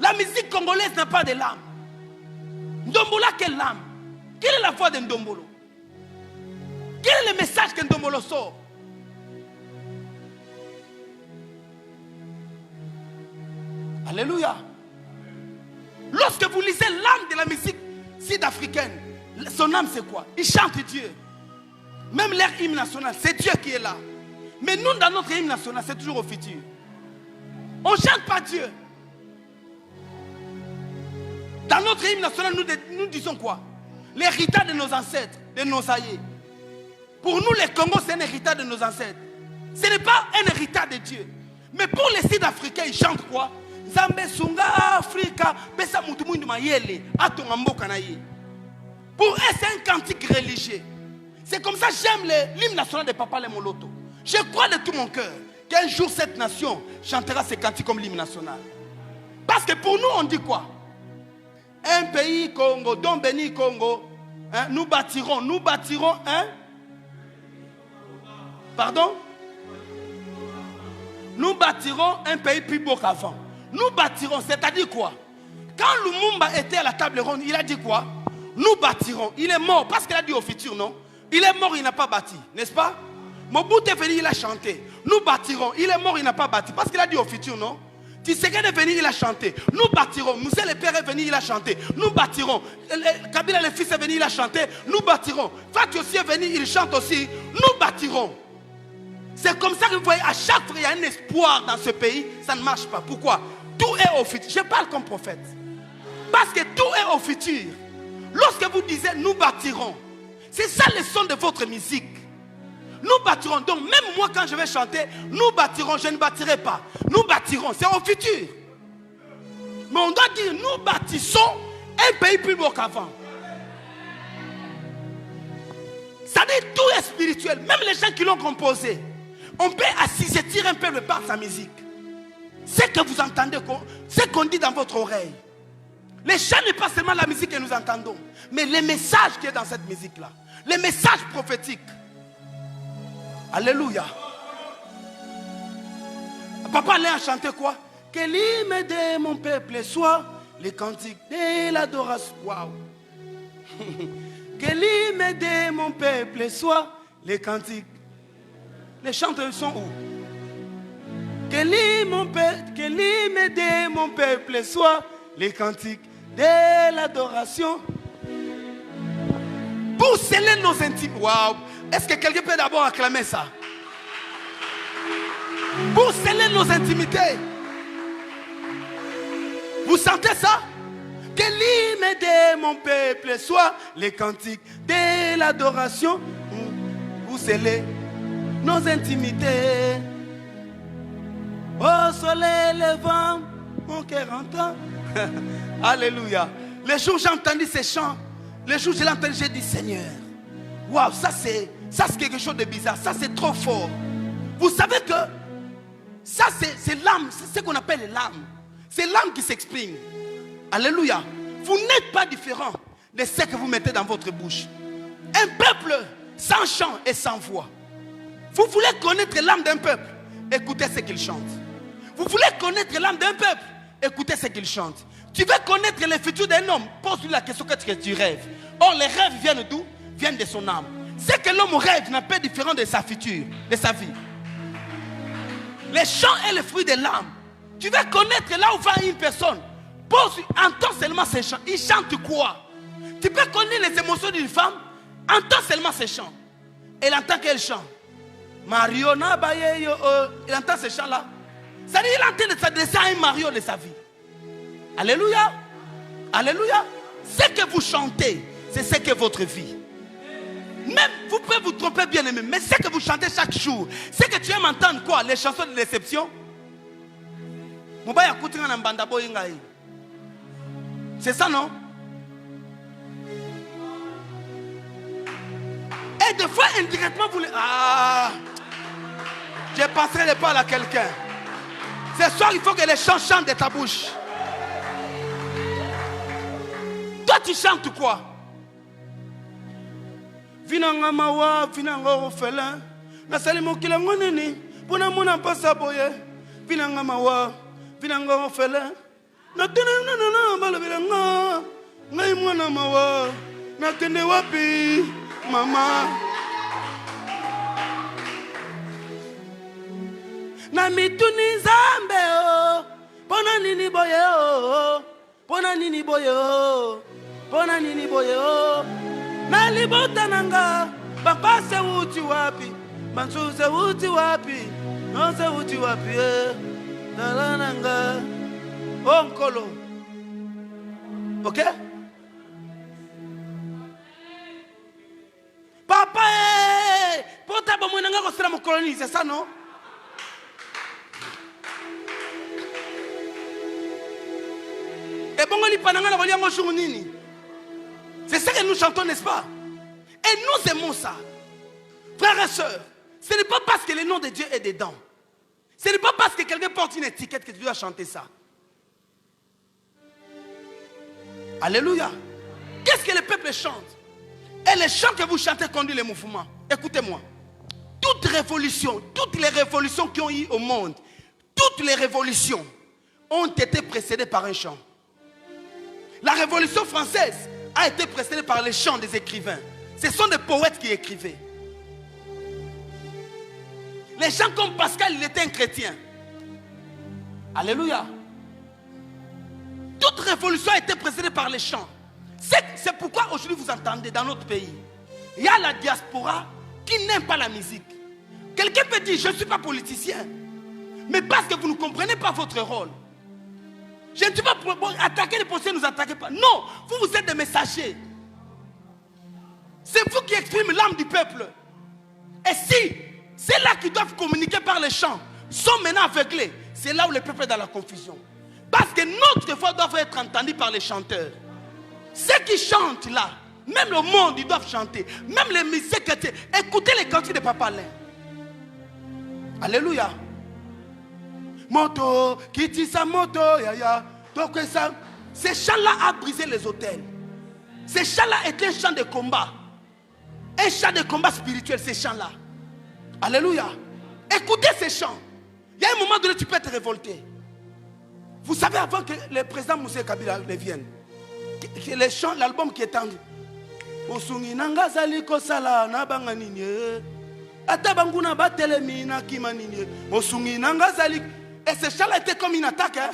La musique congolaise n'a pas de l'âme. Ndombolo a quelle âme? Quelle est la voix de Ndombolo? Quel est le message que Ndombolo sort? Alléluia. Lorsque vous lisez l'âme de la musique sud-africaine, son âme c'est quoi? Il chante Dieu. Même leur hymne national, c'est Dieu qui est là. Mais nous, dans notre hymne national, c'est toujours au futur. On ne chante pas Dieu. Dans notre hymne national, nous disons quoi? L'héritage de nos ancêtres, de nos aïeux. Pour nous, les Congos, c'est un héritage de nos ancêtres. Ce n'est pas un héritage de Dieu. Mais pour les Sud-Africains, ils chantent quoi? Zambé Sunga Afrika, Bessa Mutumundu Mayele, Atongamboka Naye. Pour eux, c'est un cantique religieux. C'est comme ça que j'aime l'hymne national de Papa Lemoloto. Je crois de tout mon cœur qu'un jour cette nation chantera ses cantiques comme l'hymne national. Parce que pour nous, on dit quoi? Un pays Congo, don béni Congo, hein, nous bâtirons, hein? Pardon? Nous bâtirons un pays plus beau qu'avant. Nous bâtirons, c'est-à-dire quoi? Quand Lumumba était à la table ronde, il a dit quoi? Nous bâtirons. Il est mort parce qu'il a dit au futur, non? Il est mort, il n'a pas bâti, n'est-ce pas? Mobutu est venu, il a chanté. Nous bâtirons. Il est mort, il n'a pas bâti parce qu'il a dit au futur, non? Tshisekedi est venu, il a chanté. Nous bâtirons. Moussé le père est venu, il a chanté. Nous bâtirons. Kabila le fils est venu, il a chanté. Nous bâtirons. Fati aussi est venu, il chante aussi. Nous bâtirons. C'est comme ça que vous voyez, à chaque fois il y a un espoir dans ce pays, ça ne marche pas. Pourquoi? Tout est au futur. Je parle comme prophète. Parce que tout est au futur. Lorsque vous disiez nous bâtirons, c'est ça le son de votre musique. Nous bâtirons. Donc même moi quand je vais chanter, nous bâtirons, je ne bâtirai pas. Nous bâtirons, c'est au futur. Mais on doit dire, nous bâtissons un pays plus beau qu'avant. Ça dit tout est spirituel. Même les gens qui l'ont composé, on peut assujettir un peuple par sa musique. Ce que vous entendez, ce qu'on dit dans votre oreille. Les chants n'est pas seulement la musique que nous entendons, mais les messages qui est dans cette musique-là. Les messages prophétiques. Alléluia. Papa allait chanter quoi? Que l'hymne de mon peuple soit les cantiques de l'adoration. Waouh. Que l'hymne de mon peuple soit les cantiques. Les chanteurs sont où? Que l'hymne de mon peuple soit les cantiques de l'adoration. Pour sceller nos intimités. Waouh. Est-ce que quelqu'un peut d'abord acclamer ça? Pour sceller nos intimités. Vous sentez ça? Que l'hymne de mon peuple soit les cantiques de l'adoration. Vous scellez nos intimités. Au soleil levant, mon cœur entend. Alléluia. Les jours où j'ai entendu ces chants, les jours où je l'ai entendu, j'ai dit Seigneur, waouh, ça c'est quelque chose de bizarre, ça c'est trop fort. Vous savez que ça c'est l'âme, c'est ce qu'on appelle l'âme. C'est l'âme qui s'exprime. Alléluia. Vous n'êtes pas différent de ce que vous mettez dans votre bouche. Un peuple sans chant et sans voix. Vous voulez connaître l'âme d'un peuple, écoutez ce qu'il chante. Vous voulez connaître l'âme d'un peuple, écoutez ce qu'il chante. Tu veux connaître le futur d'un homme, pose-lui la question que tu rêves. Or les rêves viennent d'où? Viennent de son âme. Ce que l'homme rêve n'est pas différent de sa future, de sa vie. Les chants est le fruit de l'âme. Tu veux connaître là où va une personne, entends seulement ses chants. Il chante quoi? Tu peux connaître les émotions d'une femme, entends seulement ses chants. Elle entend qu'elle chante. Mariona Baye, il entend ces chants-là. C'est-à-dire qu'il est en train de s'adresser à un Mario de sa vie. Alléluia. Alléluia. Ce que vous chantez, c'est ce que votre vie. Même, vous pouvez vous tromper bien aimé, mais ce que vous chantez chaque jour, c'est que tu aimes entendre quoi? Les chansons de déception. C'est ça, non? Et des fois, indirectement, vous... je passerai les paroles à quelqu'un. Ce soir, il faut que les chants chantent de ta bouche. Toi, tu chantes quoi? Vinanga mawa, vinanga ofela. Nasali mokila ngonini, pona mona pasa boye. Vinanga mawa, vinanga ofela. Na tena balabelanga. Ngai mwana mawa, na kende wapi, mama. Na mituni zambe o, pona nini boye o, pona nini boye o, pona nini boye o. Na libota nanga, papa se uti wapi, bansu se uti wapi, no se uti wapi dala nanga, onkolo. Ok? Papa pota ba mwenanga ko sera mo colonie, c'est ça non? C'est ça que nous chantons, n'est-ce pas? Et nous aimons ça. Frères et sœurs, ce n'est pas parce que le nom de Dieu est dedans. Ce n'est pas parce que quelqu'un porte une étiquette que tu dois chanter ça. Alléluia. Qu'est-ce que le peuple chante? Et les chants que vous chantez conduisent les mouvements. Écoutez-moi. Toutes les révolutions qui ont eu au monde, toutes les révolutions ont été précédées par un chant. La Révolution française a été précédée par les chants des écrivains. Ce sont des poètes qui écrivaient. Les gens comme Pascal, il était un chrétien. Alléluia. Toute révolution a été précédée par les chants. C'est pourquoi aujourd'hui vous entendez dans notre pays, il y a la diaspora qui n'aime pas la musique. Quelqu'un peut dire, je ne suis pas politicien. Mais parce que vous ne comprenez pas votre rôle. Je ne suis pas pour attaquer les policiers, ne nous attaquez pas. Non, vous êtes des messagers. C'est vous qui exprimez l'âme du peuple. Et si c'est là qui doivent communiquer par les chants sont maintenant aveuglés, c'est là où le peuple est dans la confusion. Parce que notre voix doit être entendue par les chanteurs. Ceux qui chantent là, même le monde, ils doivent chanter. Même les musiques, écoutez les cantiques de Papa Alain. Alléluia. Moto, qui dit sa moto, yaya. Donc ça, ces chants-là a brisé les hôtels. Ces chants-là étaient un chant de combat. Un chant de combat spirituel, ces chants-là. Alléluia. Écoutez ces chants. Il y a un moment donné, tu peux être révolté. Vous savez, avant que le président Moussa Kabila ne vienne, les chants, l'album qui est tendu. Osungi nanga zali kosala na banga nini. Atabanguna batelemi na kima nini. Osungi nanga zali. Et ce chant-là était comme une attaque. Hein?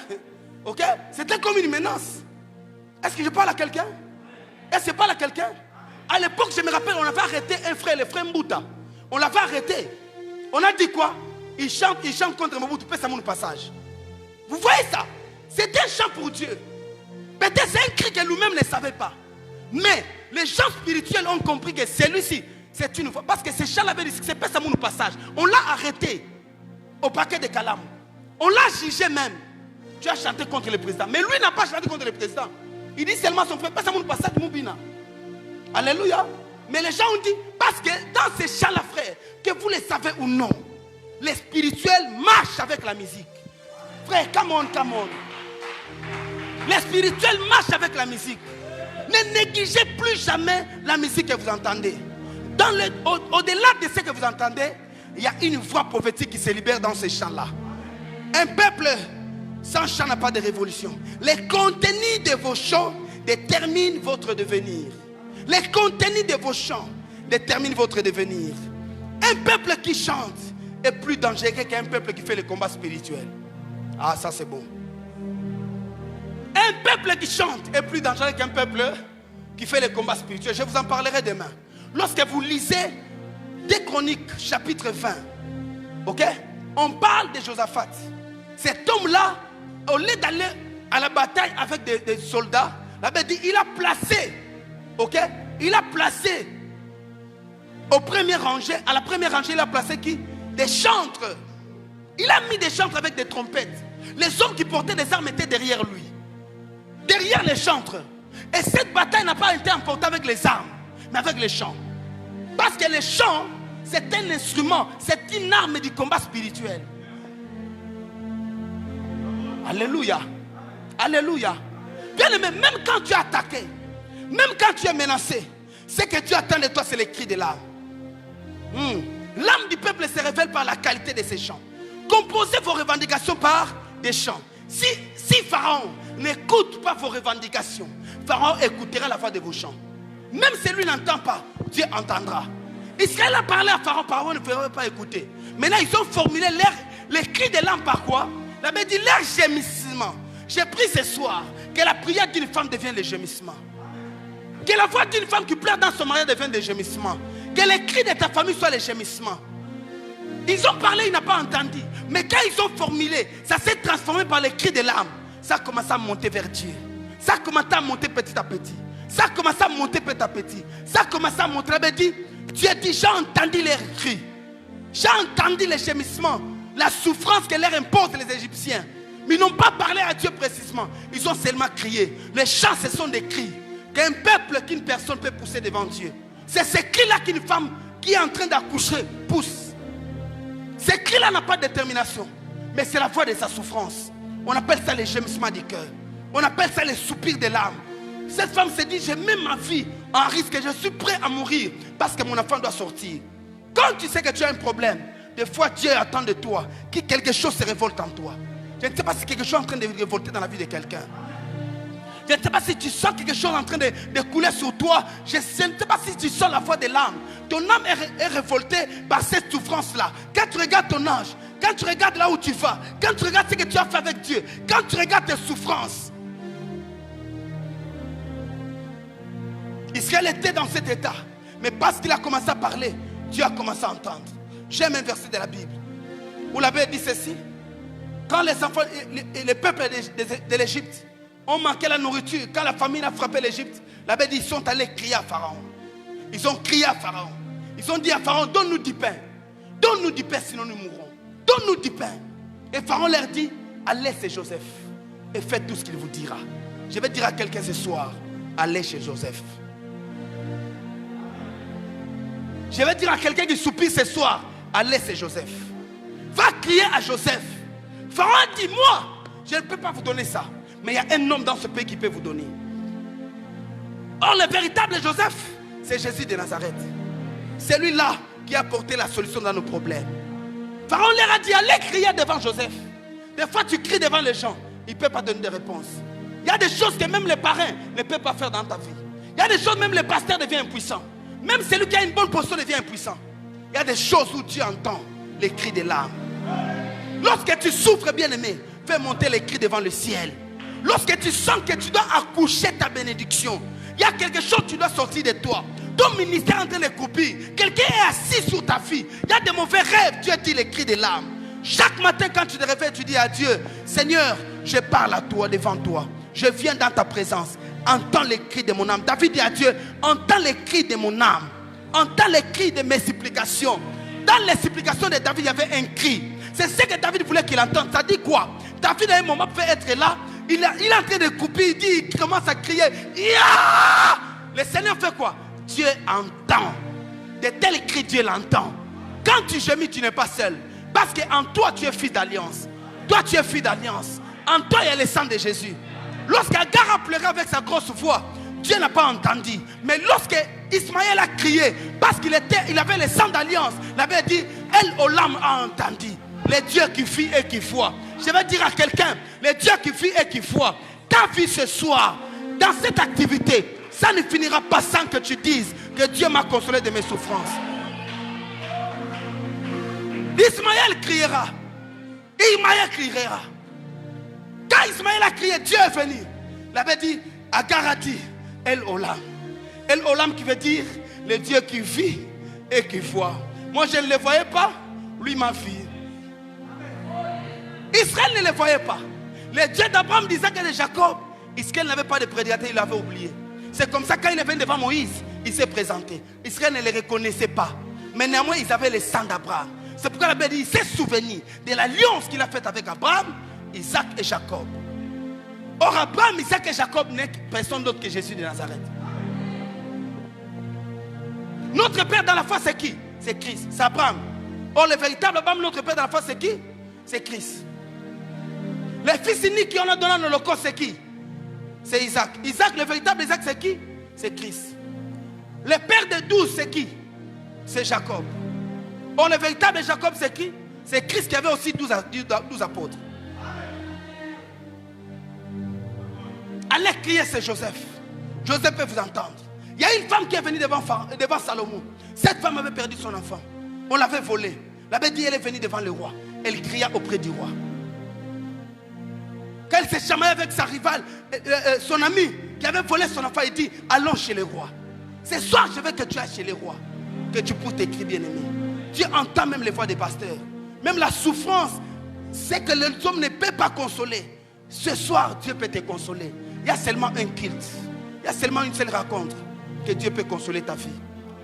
Ok? C'était comme une menace. Est-ce que je parle à quelqu'un? Est-ce que je parle à quelqu'un? À l'époque, je me rappelle, on avait arrêté un frère, le frère Mbouta. On l'avait arrêté. On a dit quoi? Il chante contre Mobutu, passe à mon passage. Vous voyez ça? C'était un chant pour Dieu. Peut-être c'est un cri que lui-même ne savait pas. Mais les gens spirituels ont compris que celui-ci, c'est une voix. Parce que ce chant avait dit que c'est passe à mon passage. On l'a arrêté au paquet de Calam. On l'a jugé même. tu as chanté contre le président. Mais lui n'a pas chanté contre le président. Il dit seulement son frère, pas ça mon passage Moubina. Alléluia. Mais les gens ont dit, parce que dans ces chants-là, frère, que vous le savez ou non, les spirituels marchent avec la musique. Frère, come on, come on. Les spirituels marchent avec la musique. Ne négligez plus jamais la musique que vous entendez. Au-delà de ce que vous entendez, il y a une voix prophétique qui se libère dans ces chants-là. Un peuple sans chant n'a pas de révolution. Les contenus de vos chants déterminent votre devenir. Les contenus de vos chants déterminent votre devenir. Un peuple qui chante est plus dangereux qu'un peuple qui fait le combat spirituel. Ah, ça c'est bon. Un peuple qui chante est plus dangereux qu'un peuple qui fait le combat spirituel. Je vous en parlerai demain. Lorsque vous lisez 2 Chroniques, chapitre 20, ok? On parle de Josaphat. Cet homme-là, au lieu d'aller à la bataille avec des soldats, la Bible dit, il a placé, ok? Il a placé au premier rangée, à la première rangée, il a placé qui? Des chantres. Il a mis des chantres avec des trompettes. Les hommes qui portaient des armes étaient derrière lui. Derrière les chantres. Et cette bataille n'a pas été emportée avec les armes, mais avec les chants. Parce que les chants, c'est un instrument, c'est une arme du combat spirituel. Alléluia. Alléluia. Bien aimé, même quand tu es attaqué, même quand tu es menacé, ce que tu attends de toi, c'est le cri de l'âme. L'âme du peuple se révèle par la qualité de ses chants. Composez vos revendications par des chants. Si Pharaon n'écoute pas vos revendications, Pharaon écoutera la voix de vos chants. Même si lui n'entend pas, Dieu entendra. Israël a parlé à Pharaon, Pharaon ne ferait pas écouter. Maintenant, ils ont formulé les cris de l'âme par quoi? La Bible dit leur gémissement. J'ai pris ce soir que la prière d'une femme devienne le gémissement. Que la voix d'une femme qui pleure dans son mariage devienne le gémissement. Que les cris de ta famille soient les gémissements. Ils ont parlé, il n'a pas entendu. Mais quand ils ont formulé, ça s'est transformé par les cris de l'âme. Ça a commencé à monter vers Dieu. Ça a commencé à monter petit à petit. Ça a commencé à monter petit à petit. Ça a commencé à monter. La Bible dit, Dieu dit, j'ai entendu leurs cris. J'ai entendu les gémissements. La souffrance que leur imposent les Égyptiens. Mais ils n'ont pas parlé à Dieu précisément. Ils ont seulement crié. Les chants, ce sont des cris qu'un peuple, qu'une personne peut pousser devant Dieu. C'est ce cri-là qu'une femme qui est en train d'accoucher pousse. Ce cri-là n'a pas de détermination. Mais c'est la voix de sa souffrance. On appelle ça les gémissements du cœur. On appelle ça les soupirs de l'âme. Cette femme se dit, je mets ma vie en risque. Je suis prêt à mourir parce que mon enfant doit sortir. Quand tu sais que tu as un problème, des fois Dieu attend de toi que quelque chose se révolte en toi. Je ne sais pas si quelque chose est en train de révolter dans la vie de quelqu'un. Je ne sais pas si tu sens quelque chose en train de couler sur toi. Je ne sais pas si tu sens la voix de l'âme. Ton âme est révoltée par cette souffrance-là. Quand tu regardes ton âge, quand tu regardes là où tu vas, quand tu regardes ce que tu as fait avec Dieu, quand tu regardes tes souffrances. Israël était dans cet état. Mais parce qu'il a commencé à parler, Dieu a commencé à entendre. J'aime un verset de la Bible où la Bible dit ceci. Quand les enfants et les peuples de l'Égypte ont manqué la nourriture, quand la famine a frappé l'Égypte, la Bible dit ils sont allés crier à Pharaon. Ils ont crié à Pharaon. Ils ont dit à Pharaon, donne-nous du pain. Donne-nous du pain, sinon nous mourrons. Donne-nous du pain. Et Pharaon leur dit, allez chez Joseph et faites tout ce qu'il vous dira. Je vais dire à quelqu'un ce soir, allez chez Joseph. Je vais dire à quelqu'un qui soupire ce soir, allez chez Joseph. Va crier à Joseph. Pharaon dit, moi, je ne peux pas vous donner ça. Mais il y a un homme dans ce pays qui peut vous donner. Or, le véritable Joseph, c'est Jésus de Nazareth. C'est lui-là qui a apporté la solution dans nos problèmes. Pharaon leur a dit, allez crier devant Joseph. Des fois, tu cries devant les gens, il ne peut pas donner de réponse. Il y a des choses que même les parrains ne peuvent pas faire dans ta vie. Il y a des choses, même le pasteur devient impuissant. Même celui qui a une bonne position devient impuissant. Il y a des choses où tu entends les cris de l'âme. Lorsque tu souffres, bien-aimé, fais monter les cris devant le ciel. Lorsque tu sens que tu dois accoucher ta bénédiction, il y a quelque chose qui doit sortir de toi. Ton ministère est en train de couper. Quelqu'un est assis sur ta vie. Il y a des mauvais rêves. Dieu dit les cris de l'âme. Chaque matin quand tu te réveilles, tu dis à Dieu, Seigneur, je parle à toi, devant toi. Je viens dans ta présence. Entends les cris de mon âme. David dit à Dieu, entends les cris de mon âme. Entends les cris de mes supplications. Dans les supplications de David, il y avait un cri. C'est ce que David voulait qu'il entende. Ça dit quoi? Ta fille, à un moment, peut être là. Il est en train de couper. Il dit, il commence à crier. Yeah! Le Seigneur fait quoi? Dieu entend. De tels cris, Dieu l'entend. Quand tu gémis, tu n'es pas seul. Parce qu'en toi, tu es fils d'alliance. Toi, tu es fils d'alliance. En toi, il y a le sang de Jésus. Lorsqu'Agar a pleuré avec sa grosse voix, Dieu n'a pas entendu. Mais lorsque Ismaël a crié, parce qu'il avait le sang d'alliance, il avait dit, El Olam a entendu. Les dieux qui fuient et qui voient. Je vais dire à quelqu'un, les dieux qui fuient et qui voient, ta vie ce soir, dans cette activité, ça ne finira pas sans que tu dises que Dieu m'a consolé de mes souffrances. Ismaël criera. Ismaël criera. Quand Ismaël a crié, Dieu est venu. Il avait dit, Agar a dit, El Olam. El Olam qui veut dire, le Dieu qui vit et qui voit. Moi je ne le voyais pas, lui m'a vu. Israël ne le voyait pas. Le Dieu d'Abraham, d'Isaac et de Jacob, Israël n'avait pas de prédicateur, il l'avait oublié. C'est comme ça quand il est venu devant Moïse, il s'est présenté. Israël ne le reconnaissait pas. Mais néanmoins, ils avaient le sang d'Abraham. C'est pourquoi la Bible dit, il s'est souvenu de l'alliance qu'il a faite avec Abraham, Isaac et Jacob. Or, Abraham, Isaac et Jacob n'est personne d'autre que Jésus de Nazareth. Notre Père dans la foi, c'est qui? C'est Christ, c'est Abraham. Or, le véritable Abraham, notre Père dans la foi, c'est qui? C'est Christ. Les fils uniques qui ont donné en holocauste, c'est qui? C'est Isaac. Isaac, le véritable Isaac, c'est qui? C'est Christ. Le père de 12, c'est qui? C'est Jacob. Or, le véritable Jacob, c'est qui? C'est Christ qui avait aussi 12 apôtres. Allez crier, c'est Joseph. Joseph peut vous entendre. Il y a une femme qui est venue devant Salomon. Cette femme avait perdu son enfant. On l'avait volé. La Bible dit, elle est venue devant le roi. Elle cria auprès du roi. Quand elle s'est chamaillée avec sa rivale, son ami qui avait volé son enfant, il dit, allons chez le roi. Ce soir, je veux que tu ailles chez le roi. Que tu pousses tes cris, bien-aimé. Dieu entend même les voix des pasteurs. Même la souffrance, c'est que l'homme ne peut pas consoler. Ce soir, Dieu peut te consoler. Il y a seulement un culte. Il y a seulement une seule rencontre que Dieu peut consoler ta fille.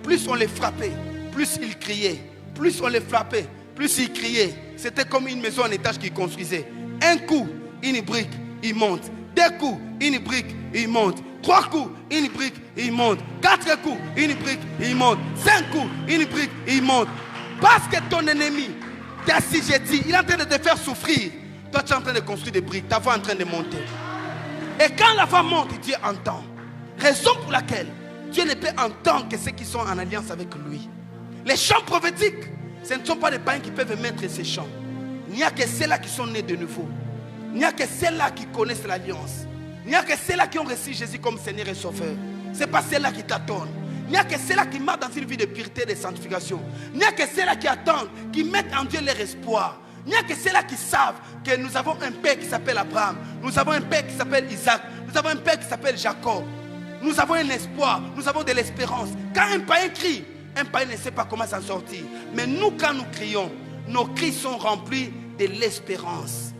Plus on les frappait, plus ils criaient. Plus on les frappait, plus ils criaient. C'était comme une maison en étage qu'ils construisaient. Un coup, une brique, il monte. 2 coups, une brique, il monte. 3 coups, une brique, il monte. 4 coups, une brique, il monte. 5 coups, une brique, il monte. Parce que ton ennemi t'a assujetti, il est en train de te faire souffrir. Toi, tu es en train de construire des briques. Ta voix est en train de monter. Et quand la voix monte, Dieu entend. Raison pour laquelle Dieu ne peut entendre que ceux qui sont en alliance avec lui. Les chants prophétiques, ce ne sont pas les païens qui peuvent mettre ces chants. Il n'y a que ceux-là qui sont nés de nouveau. Il n'y a que ceux-là qui connaissent l'alliance. Il n'y a que ceux-là qui ont reçu Jésus comme Seigneur et Sauveur. Ce n'est pas ceux-là qui t'attendent. Il n'y a que ceux-là qui marchent dans une vie de pureté et de sanctification. Il n'y a que ceux-là qui attendent, qui mettent en Dieu leur espoir. Il n'y a que ceux-là qui savent que nous avons un père qui s'appelle Abraham. Nous avons un père qui s'appelle Isaac. Nous avons un père qui s'appelle Jacob. Nous avons un espoir. Nous avons de l'espérance. Quand un païen crie, un païen ne sait pas comment s'en sortir. Mais nous, quand nous crions, nos cris sont remplis de l'espérance.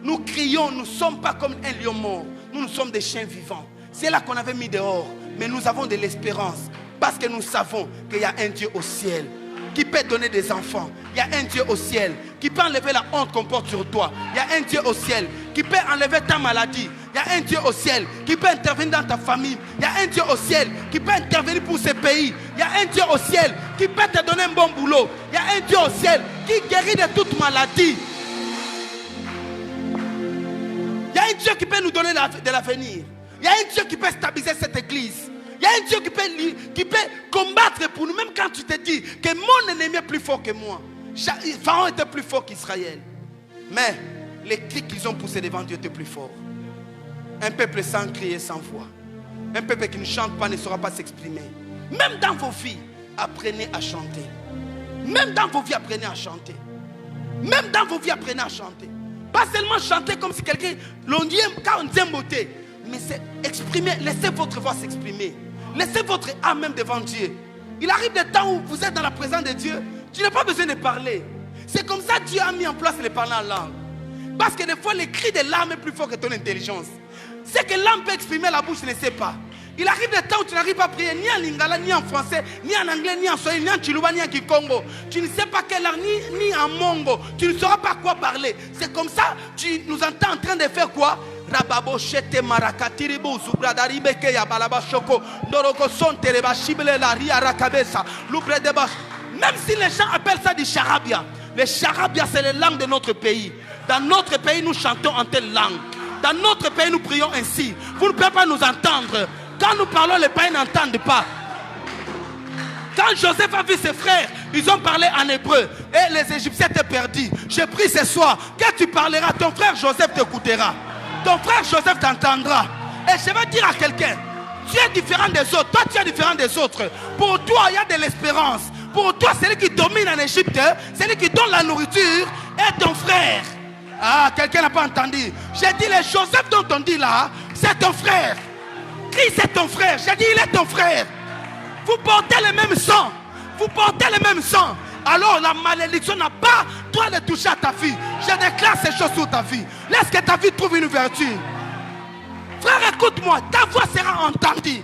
Nous crions, nous ne sommes pas comme un lion mort. Nous sommes des chiens vivants. C'est là qu'on avait mis dehors. Mais nous avons de l'espérance. Parce que nous savons qu'il y a un Dieu au ciel qui peut donner des enfants. Il y a un Dieu au ciel qui peut enlever la honte qu'on porte sur toi. Il y a un Dieu au ciel qui peut enlever ta maladie. Il y a un Dieu au ciel qui peut intervenir dans ta famille. Il y a un Dieu au ciel qui peut intervenir pour ce pays. Il y a un Dieu au ciel qui peut te donner un bon boulot. Il y a un Dieu au ciel qui guérit de toute maladie. Il y a un Dieu qui peut nous donner de l'avenir. Il y a un Dieu qui peut stabiliser cette église. Il y a un Dieu qui peut combattre pour nous. Même quand tu te dis que mon ennemi est plus fort que moi. Pharaon était plus fort qu'Israël. Mais les cris qu'ils ont poussés devant Dieu étaient plus forts. Un peuple sans crier, sans voix. Un peuple qui ne chante pas ne saura pas s'exprimer. Même dans vos vies, apprenez à chanter. Même dans vos vies, apprenez à chanter. Même dans vos vies, apprenez à chanter. Pas seulement chanter comme si quelqu'un l'on dit quand on dit beauté. Mais c'est exprimer, laissez votre voix s'exprimer. Laissez votre âme même devant Dieu. Il arrive des temps où vous êtes dans la présence de Dieu. Tu n'as pas besoin de parler. C'est comme ça que Dieu a mis en place les parler en langue. Parce que des fois, le cri de l'âme est plus fort que ton intelligence. C'est que l'âme peut exprimer, la bouche ne sait pas. Il arrive des temps où tu n'arrives pas à prier ni en lingala, ni en français, ni en anglais, ni en swahili, ni en chiluba, ni en kikongo. Tu ne sais pas quelle langue, ni en mongo. Tu ne sauras pas quoi parler. C'est comme ça, tu nous entends en train de faire quoi? Rababo shete marakatiribu zubradaribe ya balaba shoko ndoroko sonte reba shibele la ria rakabesa l'oubre de bas. Même si les gens appellent ça du charabia, le charabia c'est la langue de notre pays. Dans notre pays nous chantons en telle langue. Dans notre pays nous prions ainsi. Vous ne pouvez pas nous entendre. Quand nous parlons, les païens n'entendent pas. Quand Joseph a vu ses frères, ils ont parlé en hébreu. Et les Égyptiens étaient perdus. Je prie ce soir que tu parleras. Ton frère Joseph t'écoutera. Ton frère Joseph t'entendra. Et je vais dire à quelqu'un, tu es différent des autres. Toi, tu es différent des autres. Pour toi, il y a de l'espérance. Pour toi, celui qui domine en Égypte, celui qui donne la nourriture, est ton frère. Ah, quelqu'un n'a pas entendu. J'ai dit, les Joseph dont on dit là, c'est ton frère. Christ est ton frère. J'ai dit, il est ton frère. Vous portez le même sang. Vous portez le même sang. Alors la malédiction n'a pas droit de toucher à ta fille. Je déclare ces choses sur ta vie. Laisse que ta vie trouve une ouverture. Frère, écoute-moi. Ta voix sera entendue.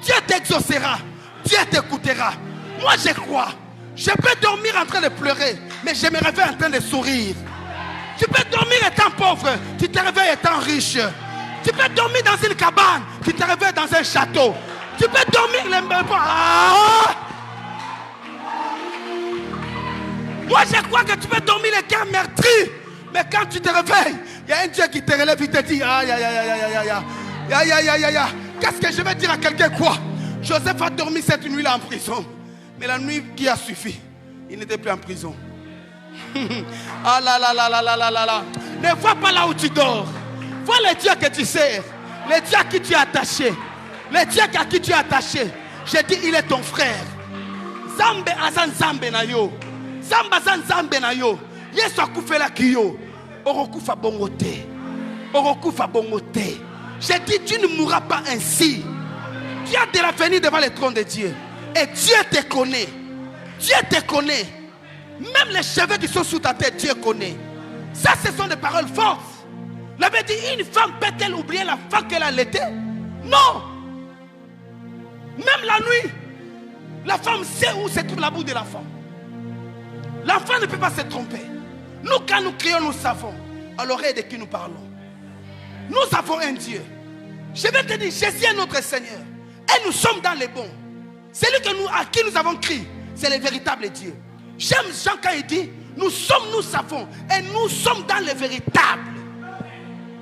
Dieu t'exaucera. Dieu t'écoutera. Moi, je crois. Je peux dormir en train de pleurer, mais je me réveille en train de sourire. Tu peux dormir étant pauvre, tu te réveilles étant riche. Tu peux dormir dans une cabane, tu te réveilles dans un château. Tu peux dormir les mêmes. Moi je crois que tu peux dormir les cœurs meurtris. Mais quand tu te réveilles, il y a un Dieu qui te relève, il te dit aïe aïe aïe aïe aïe aïe aïe aïe aïe. Qu'est-ce que je vais dire à quelqu'un quoi? Joseph a dormi cette nuit-là en prison. Mais la nuit qui a suffi, il n'était plus en prison. Ah là là là là là là là là. Ne vois pas là où tu dors. Vois le Dieu que tu sers. Le Dieu à qui tu es attaché. Le Dieu à qui tu es attaché. J'ai dit il est ton frère. Zambe azan zambe na yo. Zamba zan zambe na yo. Yesu akufela kiyo. Orokufa bongote. Orokufa bongote. J'ai dit tu ne mourras pas ainsi. Tu as de l'avenir devant le trône de Dieu. Et Dieu te connaît. Dieu te connaît. Même les cheveux qui sont sous ta tête, Dieu connaît. Ça, ce sont des paroles fortes. L'avait dit, une femme peut-elle oublier la femme qu'elle a laitée? Non. Même la nuit, la femme sait où se trouve la boue de l'enfant. L'enfant ne peut pas se tromper. Nous, quand nous crions, nous savons à l'oreille de qui nous parlons. Nous avons un Dieu. Je vais te dire, Jésus est notre Seigneur. Et nous sommes dans les bons. Celui à qui nous avons crié, c'est le véritable Dieu. J'aime Jean quand il dit, nous savons, et nous sommes dans le véritable.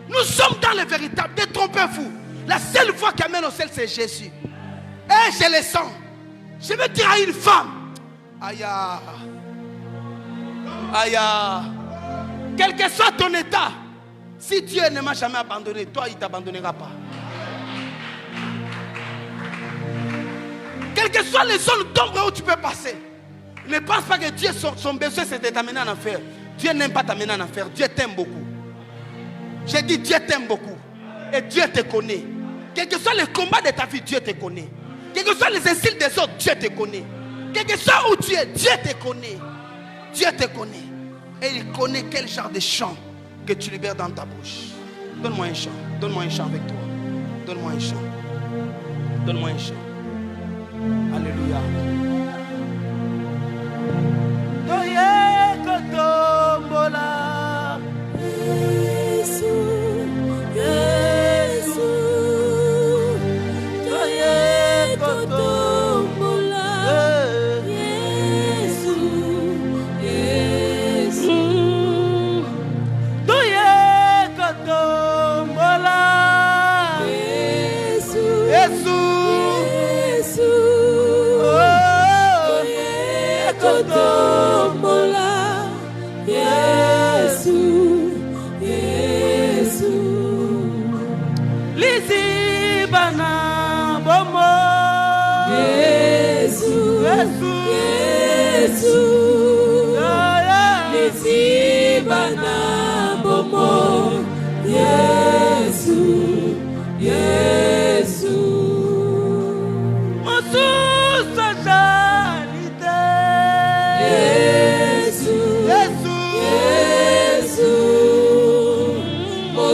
Nous sommes dans le véritable. Détrompez-vous. La seule foi qui amène au ciel, c'est Jésus. Et je le sens. Je vais dire à une femme, aïe, aïe, quel que soit ton état, si Dieu ne m'a jamais abandonné, toi, il ne t'abandonnera pas. Quelles que soient les zones d'ombre où tu peux passer, ne pense pas que Dieu, son besoin, c'est de t'amener en enfer. Dieu n'aime pas t'amener en enfer. Dieu t'aime beaucoup. J'ai dit Dieu t'aime beaucoup. Et Dieu te connaît. Quel que soit le combat de ta vie, Dieu te connaît. Quel que soit les insultes des autres, Dieu te connaît. Quel que soit où tu es, Dieu te connaît. Dieu te connaît. Et il connaît quel genre de chant que tu libères dans ta bouche. Donne-moi un chant. Donne-moi un chant avec toi. Donne-moi un chant. Donne-moi un chant. Alléluia.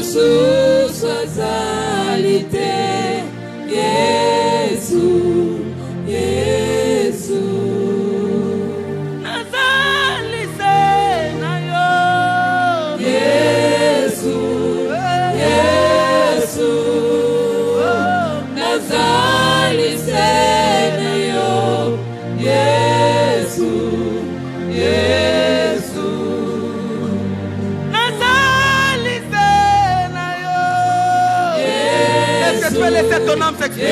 Sous sa salité, ton âme s'exprimer.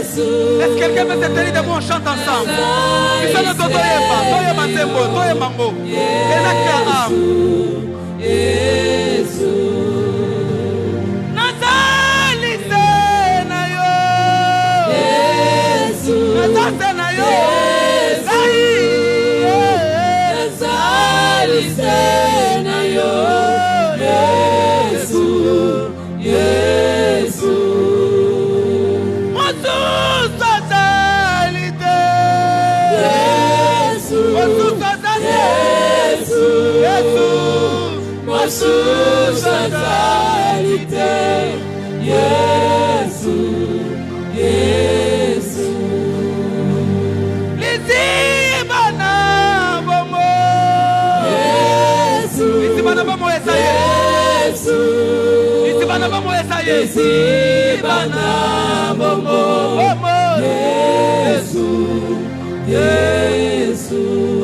Est-ce que quelqu'un peut se tenir debout, on chante ensemble? Yesu